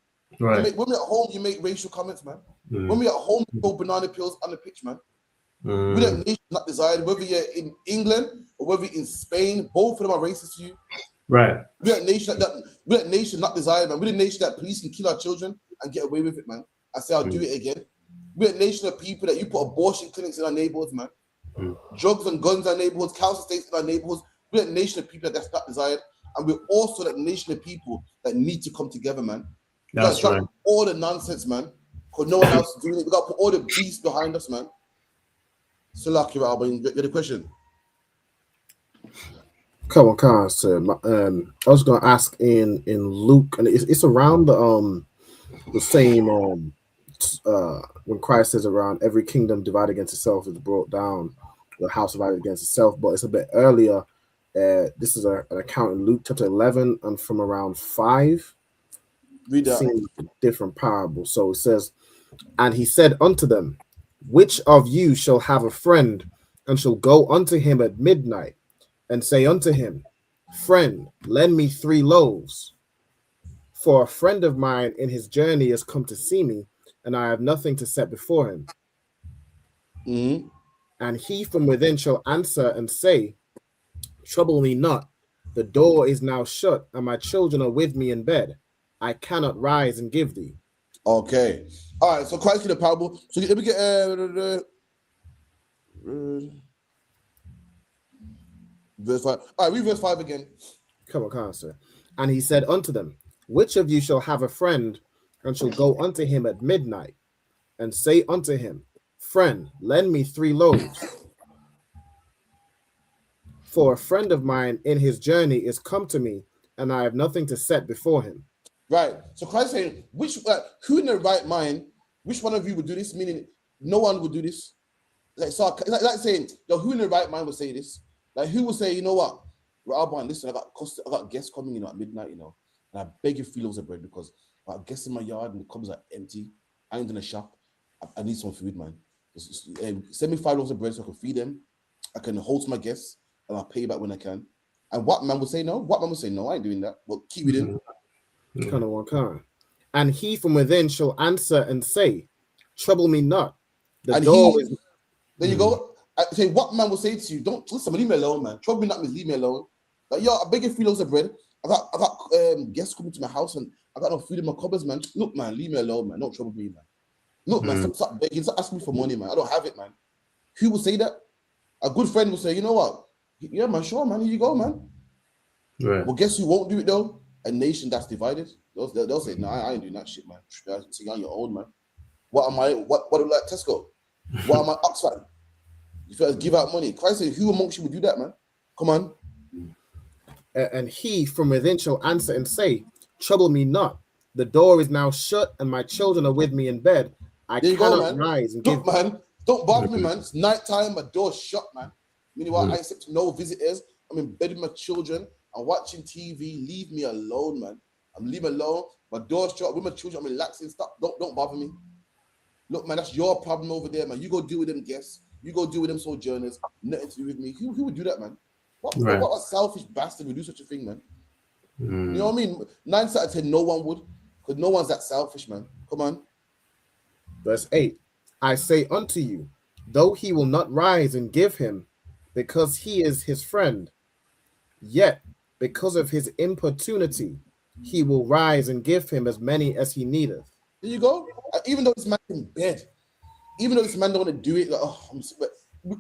you make racial comments, man. When we're at home, you throw banana peels on the pitch, man. We're that nation not desired, whether you're in England or whether you're in Spain, both of them are racist to you.
Right.
We're that nation not desired, man. We're the nation that police can kill our children and get away with it, man. I say I'll do it again. We're a nation of people that you put abortion clinics in our neighborhoods, man. Drugs and guns in our neighborhoods, council states in our neighborhoods. We're a nation of people that's not desired, and we're also that nation of people that need to come together, man. We gotta drop all the nonsense, man. Because no one else is doing it. We gotta put all the beasts behind us, man. So lucky, Albert. You get the question.
Come on, sir. I was gonna ask in Luke, and it's around the same when Christ says around every kingdom divided against itself is brought down, the house divided against itself. But it's a bit earlier. This is an account in Luke chapter 11 and from around 5.
Read that.
Seems a different parable. So it says, and he said unto them, which of you shall have a friend and shall go unto him at midnight and say unto him, friend, lend me 3 loaves. For a friend of mine in his journey has come to see me, and I have nothing to set before him. And he from within shall answer and say, trouble me not, the door is now shut, and my children are with me in bed. I cannot rise and give thee.
Okay. All right, so Christ in the parable. So let me get verse 5. All right, read verse 5 again.
Come on, sir. And he said unto them, which of you shall have a friend and shall go unto him at midnight and say unto him, friend, lend me 3 loaves. For a friend of mine in his journey is come to me, and I have nothing to set before him.
Right. So Christ saying, who in their right mind, which one of you would do this? Meaning, no one would do this. Like saying, who in their right mind would say this? Like, who would say, you know what? Rabban, listen, I got guests coming, at midnight, and I beg you 3 loaves of bread because I got guests in my yard and the cupboards are empty. I ain't in the shop. I need some food, man. Send me 5 loaves of bread so I can feed them. I can host my guests and I'll pay you back when I can. And what man would say no? What man would say no? I ain't doing that. Well, keep it in.
Kind of one kind. And he from within shall answer and say, trouble me not. The door is.
There you go. I say, what man will say to you? Don't listen, leave me alone, man. Trouble me not, leave me alone. Like, yo, I beg you 3 loaves of bread. I got guests coming to my house and I got no food in my cupboards, man. Look, man, leave me alone, man. Don't trouble me, man. Look, man, stop begging. Stop asking me for money, man. I don't have it, man. Who will say that? A good friend will say, you know what? Yeah, man, sure, man. Here you go, man.
Right.
Well, guess who won't do it, though? A nation that's divided. They'll say, no, I ain't doing that shit, man. You're on your own, man. What am I? What do like Tesco? What am I? Oxfam? You first give out money. Christ said, who amongst you would do that, man? Come on.
And he from within shall answer and say, trouble me not. The door is now shut, and my children are with me in bed. I cannot rise and
Look, man, don't bother me, man. It's nighttime, my door's shut, man. Meanwhile, I accept no visitors. I'm in bed with my children. I'm watching TV. Leave me alone, man. I'm leaving alone. My door's shut with my children. I'm relaxing. Stop. Don't bother me. Look, man, that's your problem over there, man. You go deal with them guests. You go deal with them sojourners. Nothing to do with me. Who would do that, man? What a selfish bastard would do such a thing, man? You know what I mean? 9 out of 10, no one would. Because no one's that selfish, man. Come on.
Verse 8. I say unto you, though he will not rise and give him, because he is his friend, yet because of his importunity, he will rise and give him as many as he needeth.
There you go. Even though this man's in bed, even though this man don't want to do it,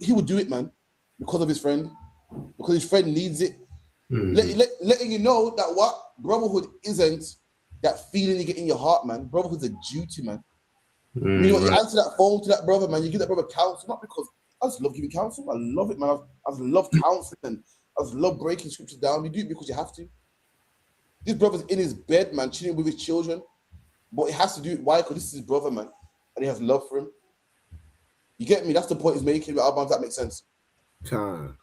he will do it, man, because of his friend, because his friend needs it. Letting you know that what brotherhood isn't that feeling you get in your heart, man. Brotherhood's a duty, man. You know, you answer that phone to that brother, man. You give that brother counsel, not because I just love giving counsel. I love it, man. I just love counseling. I just love breaking scriptures down. You do it because you have to. This brother's in his bed, man, chilling with his children, but he has to do it. Why? Because this is his brother, man, and he has love for him. You get me? That's the point he's making. If that makes sense.
Come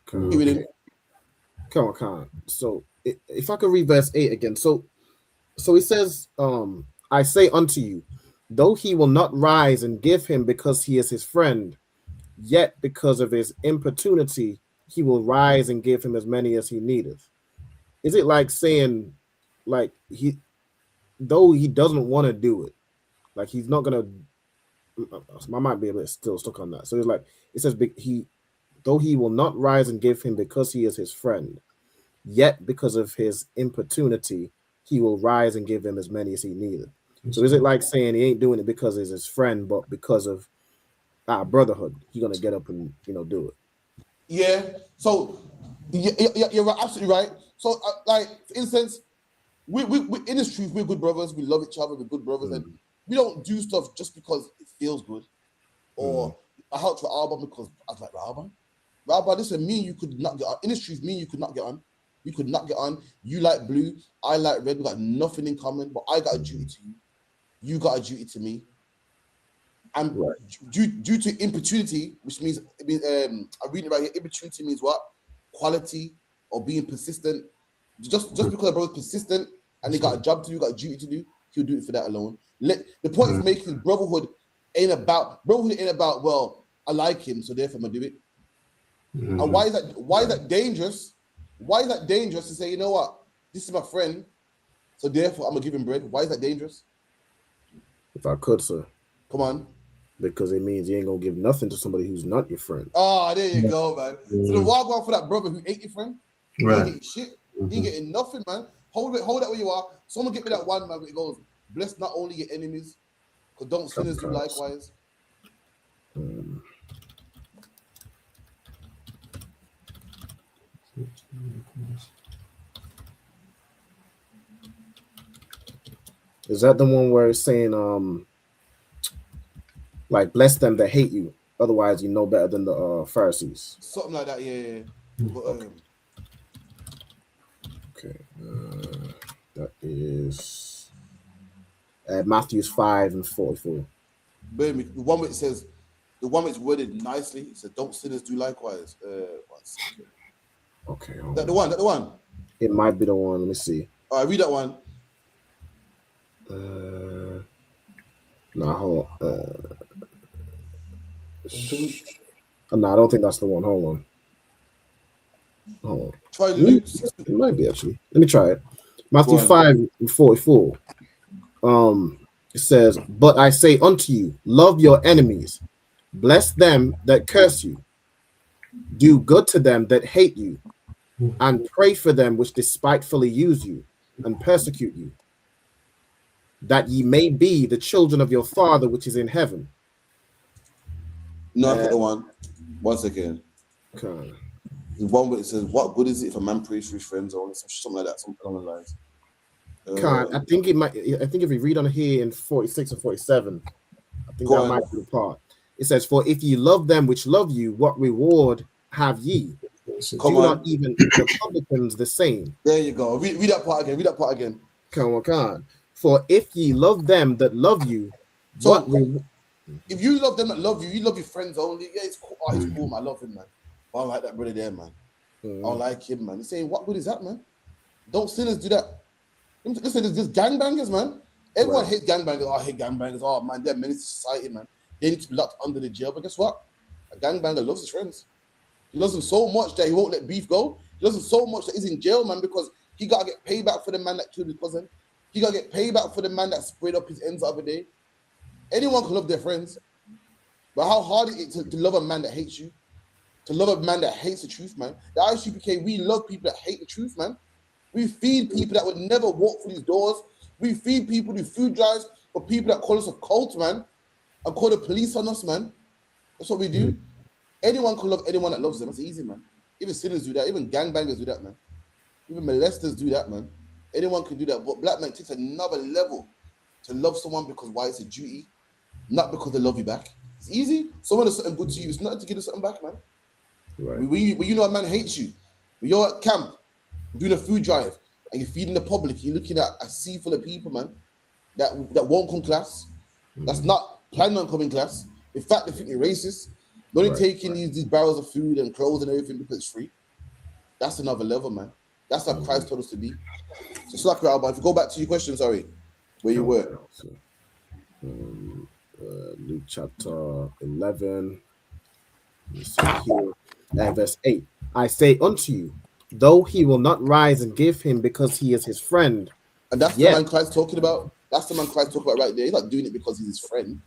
on. So if I could read verse 8 again. So he says, I say unto you, though he will not rise and give him because he is his friend, yet because of his importunity, he will rise and give him as many as he needeth. Is it like saying, like, though he doesn't want to do it, like he's not gonna, I might be a bit still stuck on that. So it's like, it says though he will not rise and give him because he is his friend, yet because of his importunity, he will rise and give him as many as he needeth. So is it like saying he ain't doing it because he's his friend, but because of our brotherhood, he's gonna get up and do it?
Yeah. So you're absolutely right. So like for instance, we in this truth, we're good brothers. We love each other. We're good brothers, and we don't do stuff just because it feels good. Or I helped with Alba because I was like, Rabbi, listen, me and you could not get on. In this truth, me and you could not get on. We could not get on. You like blue, I like red. We got nothing in common, but I got a duty to you. You got a duty to me. And due to importunity, which means, I'm reading right here, importunity means what? Quality or being persistent. Just because a brother's persistent and he got a job to do, got a duty to do, he'll do it for that alone. The point is making brotherhood ain't about, well, I like him, so therefore I'm gonna do it. And why is that dangerous? Why is that dangerous to say, you know what, this is my friend, so therefore I'm gonna give him bread? Why is that dangerous?
If I could, sir.
Come on.
Because it means you ain't gonna give nothing to somebody who's not your friend.
Oh, there you go, man. So the wild one for that brother who ain't your friend, he ain't getting shit. He ain't getting nothing, man. Hold that where you are. Someone get me that one, man. It goes, bless not only your enemies, because don't sinners do likewise.
Is that the one where it's saying, like, bless them that hate you, otherwise you know better than the Pharisees?
Something like that, yeah. But,
okay, that is Matthew 5:44.
Baby, the one which says, the one which worded nicely, it said, don't sinners do likewise. 1 second.
Okay.
That the one?
It might be the one. Let me see.
All right, read that one.
No, hold on. No, I don't think that's the one. Hold on.
Try Luke.
It might be actually. Let me try it. Matthew 5:44. It says, "But I say unto you, love your enemies, bless them that curse you, do good to them that hate you, and pray for them which despitefully use you and persecute you, that ye may be the children of your Father which is in heaven."
No, I got the one. 1 second.
Okay.
The one where it says, what good is it if a man prays for his friends or something like that, something along the lines.
I think it might. I think if we read on here in 46 or 47, I think that might be the part. It says, "For if ye love them which love you, what reward have ye? Do not even the publicans the same?"
There you go. Read that part again.
Come on. "For if ye love them that love you,
if you love them that love you, you love your friends only. Yeah, it's cool. Oh, he's cool, man. I love him, man. I don't like that brother there, man. I don't like him, man." He's saying, what good is that, man? Don't sinners do that? Listen, there's just gangbangers, man. Everyone hates gangbangers. Oh, I hate gangbangers. Oh, man, they're menace to society, man. They need to be locked under the jail. But guess what? A gangbanger loves his friends. He loves them so much that he won't let beef go. He loves them so much that he's in jail, man, because he got to get payback for the man that killed his cousin. He got to get payback for the man that sprayed up his ends the other day. Anyone can love their friends. But how hard is it to love a man that hates you? To love a man that hates the truth, man. The ISUPK, we love people that hate the truth, man. We feed people that would never walk through these doors. We feed people who do food drives for people that call us a cult, man, and call the police on us, man. That's what we do. Anyone can love anyone that loves them. That's easy, man. Even sinners do that. Even gangbangers do that, man. Even molesters do that, man. Anyone can do that. But black man takes another level to love someone because why? It's a duty, not because they love you back. It's easy. Someone does something good to you. It's not to give you something back, man.
Right.
When you know a man hates you, when you're at camp doing a food drive and you're feeding the public, you're looking at a sea full of people, man, that won't come class. That's not planning on coming class. In fact, they think you're racist. They're only taking these barrels of food and clothes and everything because it's free. That's another level, man. That's how Christ told us to be. So slack your elbow. If you go back to your question, sorry, where you were.
Luke chapter 11. Verse 8. "I say unto you, though he will not rise and give him because he is his friend."
And that's the man Christ talking about. That's the man Christ talking about right there. He's not doing it because he's his friend.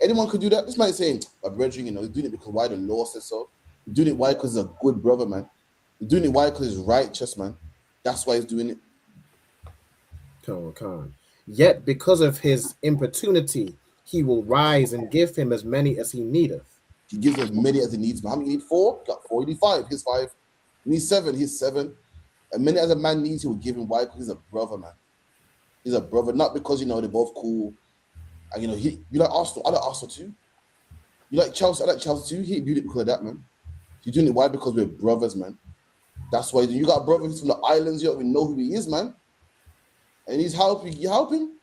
Anyone could do that. This man is saying, my brethren, he's doing it because why the law says so. He's doing it why? Because he's a good brother, man. He's doing it why? Because he's righteous, man. That's why he's doing it.
"Yet because of his importunity, he will rise and give him as many as he needeth."
He gives as many as he needs. How many you need? 4? You got 4. You need 5. Here's 5. You need 7. Here's 7. As many as a man needs, he will give him. Why? Because he's a brother, man. He's a brother, not because they're both cool. And you like Arsenal. I like Arsenal too. You like Chelsea. I like Chelsea too. He ain't doing it because of that, man. He's doing it why? Because we're brothers, man. That's why you got brothers from the islands. You don't even know who he is, man. And he's helping. You help him,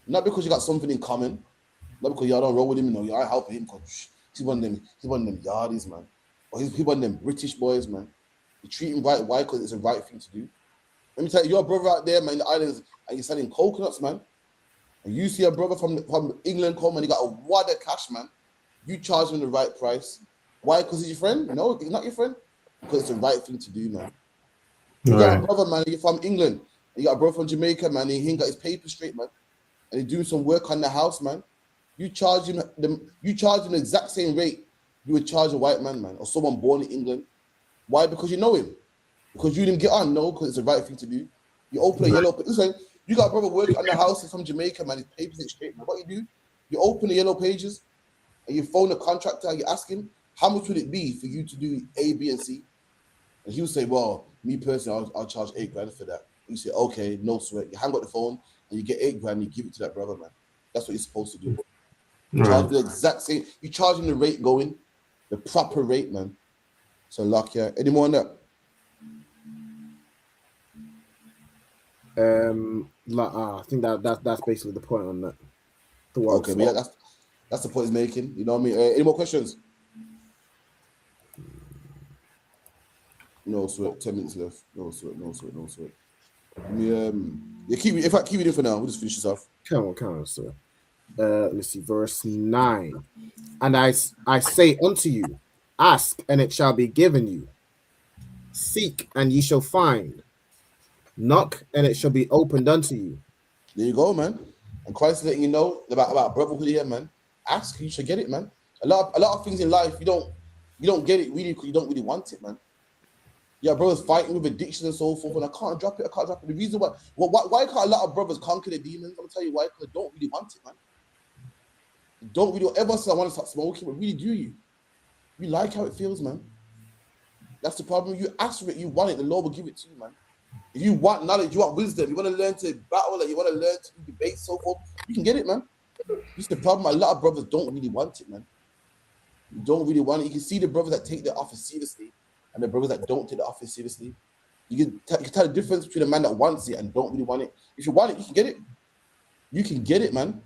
not because you got something in common, not because y'all don't roll with him. I help him because he's one of them. He's one of them yardies, man. Or he's one of them British boys, man. You treat him right. Why? Because it's the right thing to do. Let me tell you, your brother out there, man, in the islands, and you're selling coconuts, man. And you see a brother from England come and he got a wad of cash, man. You charge him the right price. Why? Because he's your friend? No, he's not your friend. Because it's the right thing to do, man. You got a brother, man, you're from England. And you got a brother from Jamaica, man, and he ain't got his papers straight, man. And he's doing some work on the house, man. You charge him the exact same rate you would charge a white man, or someone born in England. Why? Because you know him. Because you didn't get on, no, because it's the right thing to do. You open a yellow. Listen, you got a brother working on the house. He's from Jamaica, man. His papers ain't straight, man. What you do? You open the yellow pages, and you phone the contractor. You ask him, how much would it be for you to do A, B, and C? And he would say, well, me personally, I'll charge $8,000 for that. You say, okay, no sweat. You hang up the phone, and you get $8,000. And you give it to that brother, man. That's what you're supposed to do. Charge the exact same. You charge him the rate going, the proper rate, man. So luck, yeah. Any more on that?
I think that's basically the point on that.
Okay, yeah, that's the point he's making. You know what I mean? Any more questions? No sweat. 10 minutes left. No sweat. Keep reading for now. We'll just finish this off.
Come on, sir. Let's see, verse 9. And I say unto you, ask and it shall be given you. Seek and ye shall find. Knock and it shall be opened unto you.
There you go, man. And Christ is letting you know about brotherhood here, man. Ask, you should get it, man. A lot of things in life you don't get it really because you don't really want it, man. Yeah, brothers fighting with addictions and so forth, and I can't drop it. The reason why can't a lot of brothers conquer the demons? I'm gonna tell you why, because they don't really want it, man. They don't really ever say I want to start smoking, but really do you? You like how it feels, man. That's the problem. You ask for it, you want it, the Lord will give it to you, man. If you want knowledge, you want wisdom, you want to learn to battle, you want to learn to debate, so forth, you can get it, man. This is the problem. A lot of brothers don't really want it, man. You don't really want it. You can see the brothers that take their office seriously and the brothers that don't take the office seriously. You can tell the difference between a man that wants it and don't really want it. If you want it, you can get it. You can get it, man.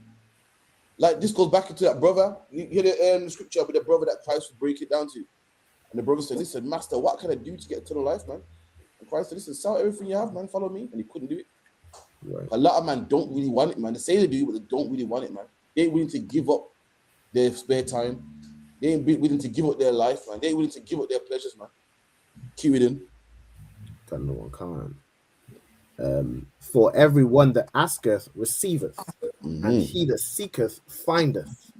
Like this goes back into that brother. You hear the scripture with the brother that Christ would break it down to. And the brother said, listen, master, what can I do to get eternal life, man? And Christ said, listen, sell everything you have, man, follow me. And he couldn't do it. Right. A lot of men don't really want it, man. They say they do, but they don't really want it, man. They ain't willing to give up their spare time. They ain't willing to give up their life, man. They ain't willing to give up their pleasures, man. Keep it in.
Got no one can't. For everyone that asketh receiveth, and he that seeketh findeth,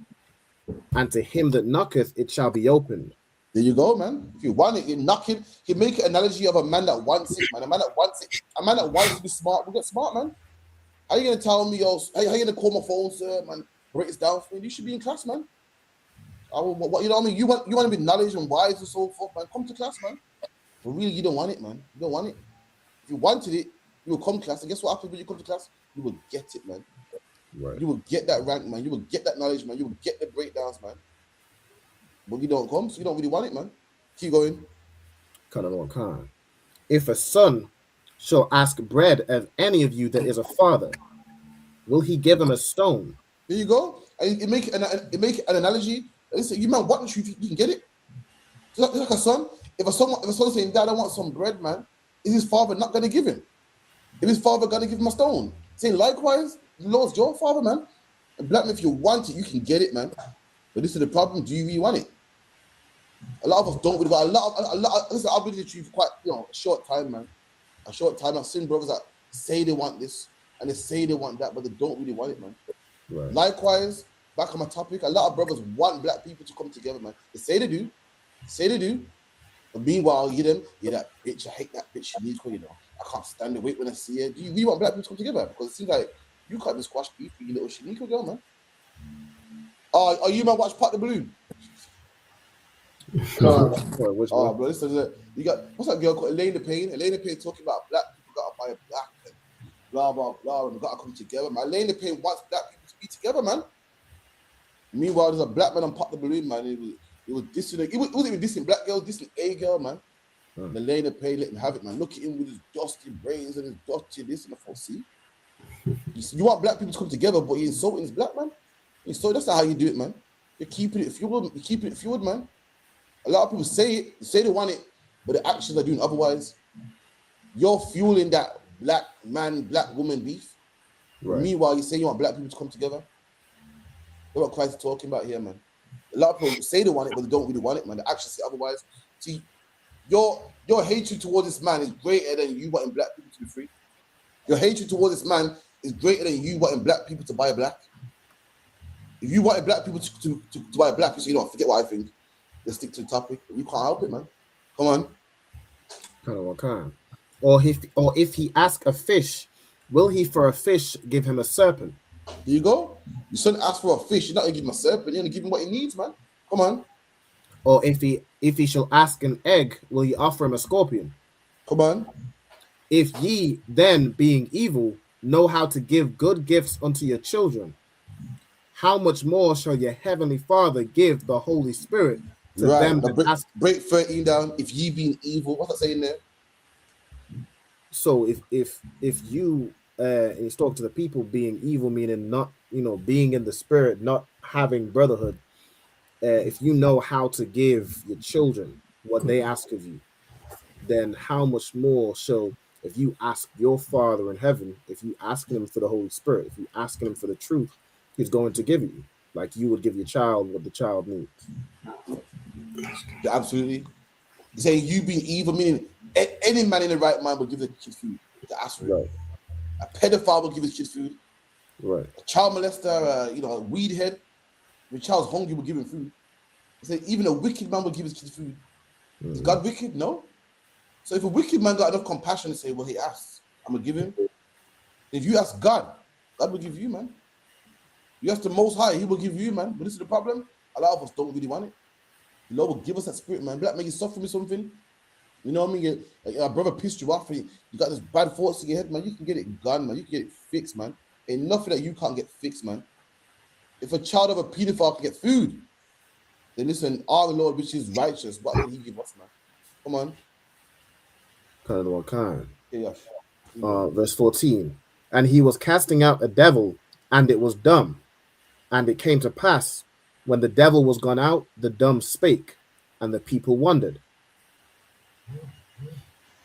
and to him that knocketh it shall be opened.
There you go, man. If you want it, you knock it. You make an analogy of a man that wants it, man. A man that wants it. A man that wants to be smart will get smart, man. How you gonna tell me, how you gonna call my phone, sir, man? Break this down for me. You should be in class, man. You know what I mean? You want to be knowledge and wise and so forth, man. Come to class, man. But really, you don't want it, man. You don't want it. If you wanted it, you will come to class. And guess what happens when you come to class? You will get it, man. Right. You will get that rank, man. You will get that knowledge, man. You will get the breakdowns, man. But you don't come, so you don't really want it, man. Keep going.
Can. If a son shall ask bread of any of you that is a father, will he give him a stone?
There you go. And it make an analogy. Listen, you man want the truth, you can get it. It's like a son. If a son saying, Dad, I want some bread, man, is his father not going to give him? If his father going to give him a stone? Saying likewise, the Lord's your father, man. And black man, if you want it, you can get it, man. But this is the problem. Do you really want it? A lot of us don't really want it. Listen, I've been in the truth for quite, a short time, man. A short time. I've seen brothers that say they want this and they say they want that, but they don't really want it, man. Right. Likewise, back on my topic, a lot of brothers want black people to come together, man. They say they do. But meanwhile, that bitch, I hate that bitch. She needs her, I can't stand the wait when I see her. Do you really want black people to come together? Because it seems like you can't just squash beef for you little Shaniqua girl, man. Oh, you man watch Pot the Balloon?
Which
Oh,
one?
bro, listen, you got what's that girl called Elena Payne? Elena Payne talking about black people gotta buy a black and blah blah blah, and we gotta come together. Man, Elena Payne wants black people to be together, man. Meanwhile, there's a black man on Pop the Balloon, man. It was dissing, it wasn't even dissing black girls, dissing a girl, man. And Elena Payne let him have it, man. Look at him with his dusty brains and his dusty this and the fuck. See, you want black people to come together, but you're insulting this black man. So that's not how you do it, man. You're keeping it fueled. You're keeping it fueled, man. A lot of people say they want it, but the actions are doing otherwise. You're fueling that black man, black woman beef. Right. Meanwhile, you say you want black people to come together. That's what Christ is talking about here, man. A lot of people say they want it, but they don't really want it, man. The actions say otherwise. See, your hatred towards this man is greater than you wanting black people to be free. Your hatred towards this man is greater than you wanting black people to buy black. If you wanted black people to buy black, you know, forget what I think. Let's stick to the topic. You can't help it, man. Come on.
Kind of what kind? Or if he ask a fish, will he for a fish give him a serpent?
Here you go. You shouldn't ask for a fish. You're not gonna give him a serpent. You're gonna give him what he needs, man. Come on.
Or if he shall ask an egg, will he offer him a scorpion?
Come on.
If ye then, being evil, know how to give good gifts unto your children, how much more shall your heavenly Father give the Holy Spirit to them that ask?
Break 13 down. If ye being evil, what's that saying there?
So if you and talk to the people being evil, meaning not, being in the spirit, not having brotherhood, if you know how to give your children what they ask of you, then how much more shall, if you ask your Father in heaven, if you asking him for the Holy Spirit, if you asking him for the truth, he's going to give you, like you would give your child what the child needs.
Absolutely. He's saying you being evil, meaning any man in the right mind will give the kid food to ask for it.
Right.
A pedophile will give his kid food.
Right.
A child molester, a weed head, when a child's hungry, will give him food. He said even a wicked man will give his kid food. Is God wicked? No. So if a wicked man got enough compassion to say, well, he asked, I'm gonna give him. If you ask God, God will give you, man. You ask the Most High, he will give you, man. But this is the problem. A lot of us don't really want it. The Lord will give us that spirit, man. Black man, you suffer with something. You know what I mean? Your brother pissed you off. You got this bad thoughts in your head, man. You can get it gone, man. You can get it fixed, man. Ain't nothing that you can't get fixed, man. If a child of a pedophile can get food, then listen, our Lord, which is righteous, what will he give us, man? Come on.
Kind of what kind?
Yeah.
Verse 14. And he was casting out a devil, and it was dumb. And it came to pass, when the devil was gone out, the dumb spake, and the people wondered.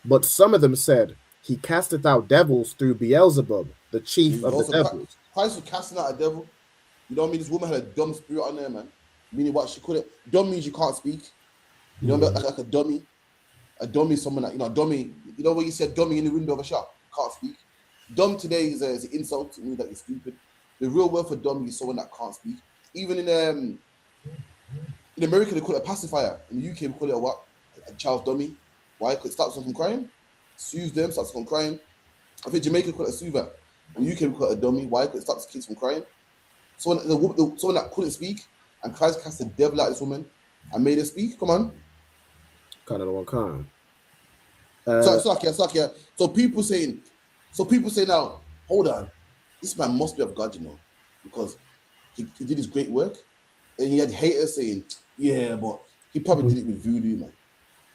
But some of them said, he casteth out devils through Beelzebub, the chief of the devils.
Christ was casting out a devil. You know what I mean? This woman had a dumb spirit on there, man. Meaning what she couldn't. Dumb means you can't speak. You know what I mean? Like a dummy. A dummy is someone that, dummy. You know when you said dummy in the window of a shop? Can't speak. Dumb today is an insult. It means that you're stupid. The real word for dummy is someone that can't speak. Even in America, they call it a pacifier. In the UK, we call it a what? A child's dummy. Why? Because it stops them from crying. Soothes them, stops them from crying. I think Jamaica call it a soother. In the UK, we call it a dummy. Why? Because it stops kids from crying. Someone that couldn't speak, and Christ cast the devil out of this woman and made her speak. Come on.
Kind of one kind.
Sakia. So people say now, hold on, this man must be of God, because he did his great work, and he had haters saying, yeah, but he probably did it with voodoo, man.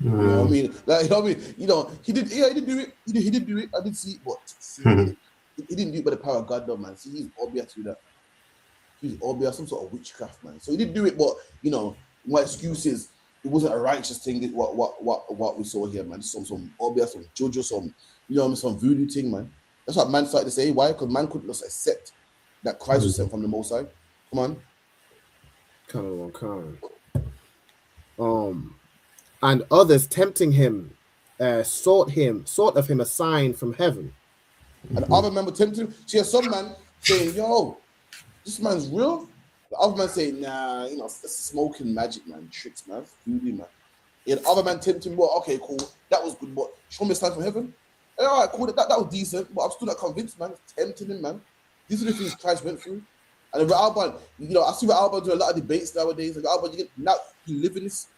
You know what I mean? Like, you know what I mean? He did do it. He did do it. I did see it, but he didn't do it by the power of God, though, man. See, he's obvious to that. He's obvious, some sort of witchcraft, man. So he did do it, but my excuse is it wasn't a righteous thing. What we saw here, man. It's some obvious, some JoJo, some voodoo thing, man. That's what man started to say. Why? Because man couldn't just accept that Christ was sent from the Most High. Come on.
Kind of one kind. And others tempting him, sought of him a sign from heaven.
And other men were tempting him. See, some man saying, yo, this man's real. The other man saying, nah, it's smoking magic, man, tricks, man, voodoo, man. Yeah, the other man tempting him, well, okay, cool, that was good, but show me a sign from heaven. Hey, all right, cool, that was decent, but I'm still not convinced, man. It's tempting him, man. These are the things Christ went through. And Alban, I see Alban doing a lot of debates nowadays. Like Alban, now he living this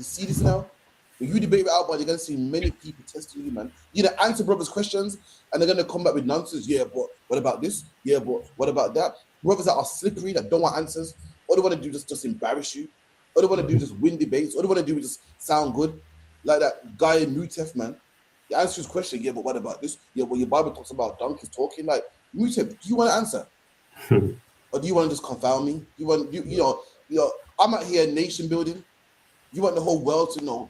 You see this now? When you debate with Albert, you're gonna see many people testing you, man. You're gonna answer brothers' questions, and they're gonna come back with nonsense. Yeah, but what about this? Yeah, but what about that? Brothers that are slippery, that don't want answers. All they want to do is just embarrass you. All they want to do is just win debates. All they want to do is just sound good. Like that guy in Mutef, man. You answer his question, yeah, but what about this? Yeah, well, your Bible talks about donkeys talking. Like, Mutef, do you want to answer? Or do you want to just confound me? You know, I'm out here nation building. You want the whole world to know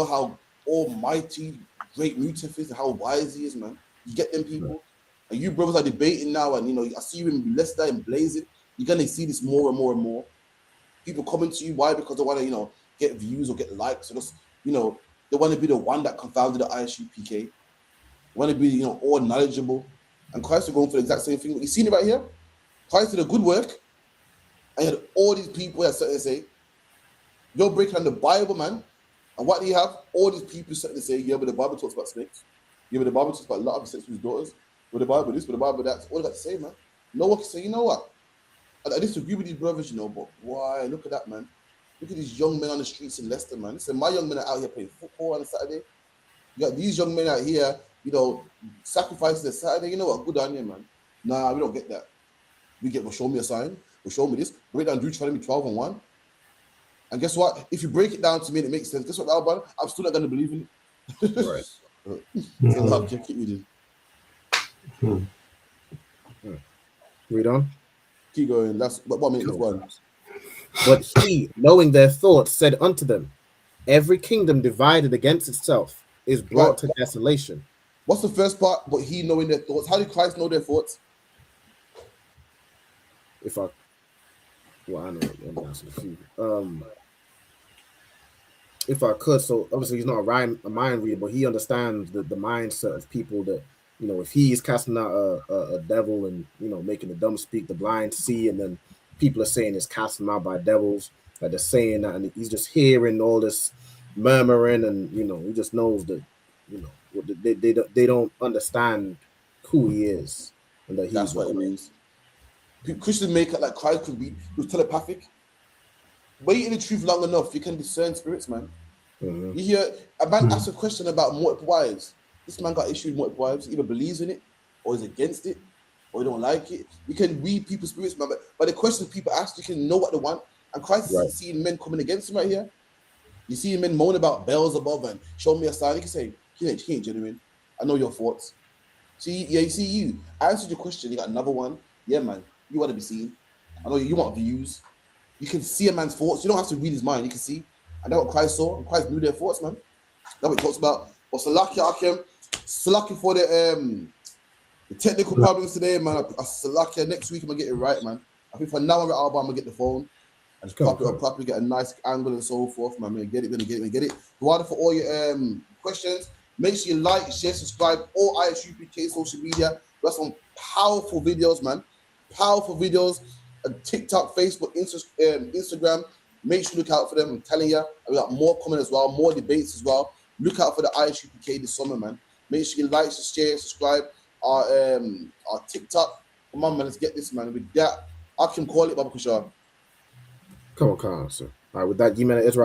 how almighty great Mutef is and how wise he is, man. You get them people, and you brothers are debating now, and you know I see you in Leicester and blazing. You're gonna see this more and more and more. People coming to you, why? Because they want to, get views or get likes, or just, they want to be the one that confounded the ISUPK. They want to be, all knowledgeable. And Christ is going for the exact same thing. You seen it right here? Christ did a good work, and had all these people that say, you're breaking down the Bible, man. And what do you have? All these people starting to say, yeah, but the Bible talks about snakes. Yeah, but the Bible talks about a lot of sex with his daughters. But the Bible this, but the Bible that. All they got to say, man. No one can say, you know what? I disagree with these brothers, but why? Look at that, man. Look at these young men on the streets in Leicester, man. Listen, my young men are out here playing football on a Saturday. You got these young men out here, sacrificing their Saturday. You know what? Good on you, man. Nah, we don't get that. Well, show me a sign. Well, show me this. Break down Deuteronomy 12:1. And guess what? If you break it down to me and it makes sense, guess what, Albert? I'm still not going to believe in it. Right. Keep reading.
Read on.
Keep going. That's 1 minute. Cool.
But he, knowing their thoughts, said unto them, every kingdom divided against itself is brought to desolation.
What's the first part? But he, knowing their thoughts. How did Christ know their thoughts?
I know. Let me answer a few. If I could, so obviously he's not a mind reader, but he understands the mindset of people that, if he is casting out a devil and, making the dumb speak, the blind see, and then people are saying it's casting out by devils, that they're saying that, and he's just hearing all this murmuring, and, he just knows that, they don't understand who he is. And that
that's what it means. Christians make it like Christ could be telepathic. When you're in the truth long enough, you can discern spirits, man. Mm-hmm. You hear a man ask a question about multiple wives. This man got issued multiple wives. He either believes in it, or is against it, or he don't like it. You can read people's spirits, man. But the questions people ask, you can know what they want. And Christ is seeing men coming against him right here. You see men moan about bells above and show me a sign. He can say, he ain't genuine. I know your thoughts. You see you. I answered your question. You got another one. Yeah, man. You want to be seen. I know you want views. You can see a man's thoughts. You don't have to read his mind. You can see. And that's what Christ saw. And Christ knew their thoughts, man. That's what he talks about. But Salakia for the technical problems today, man. Salakia next week I'm gonna get it right, man. I think for now I'm gonna get the phone and just properly get a nice angle and so forth, man. I'm gonna get it. Go for all your questions. Make sure you like, share, subscribe, all ISUPK social media. We have some powerful videos, man. Powerful videos. TikTok, Facebook, Instagram. Make sure you look out for them. I'm telling you, we got more coming as well, more debates as well. Look out for the ISUPK this summer, man. Make sure you like, share, subscribe. Our TikTok. Come on, man. Let's get this, man. With that, I can call it Baba Kushar.
Come on, sir. All right, with that, you man, Israel.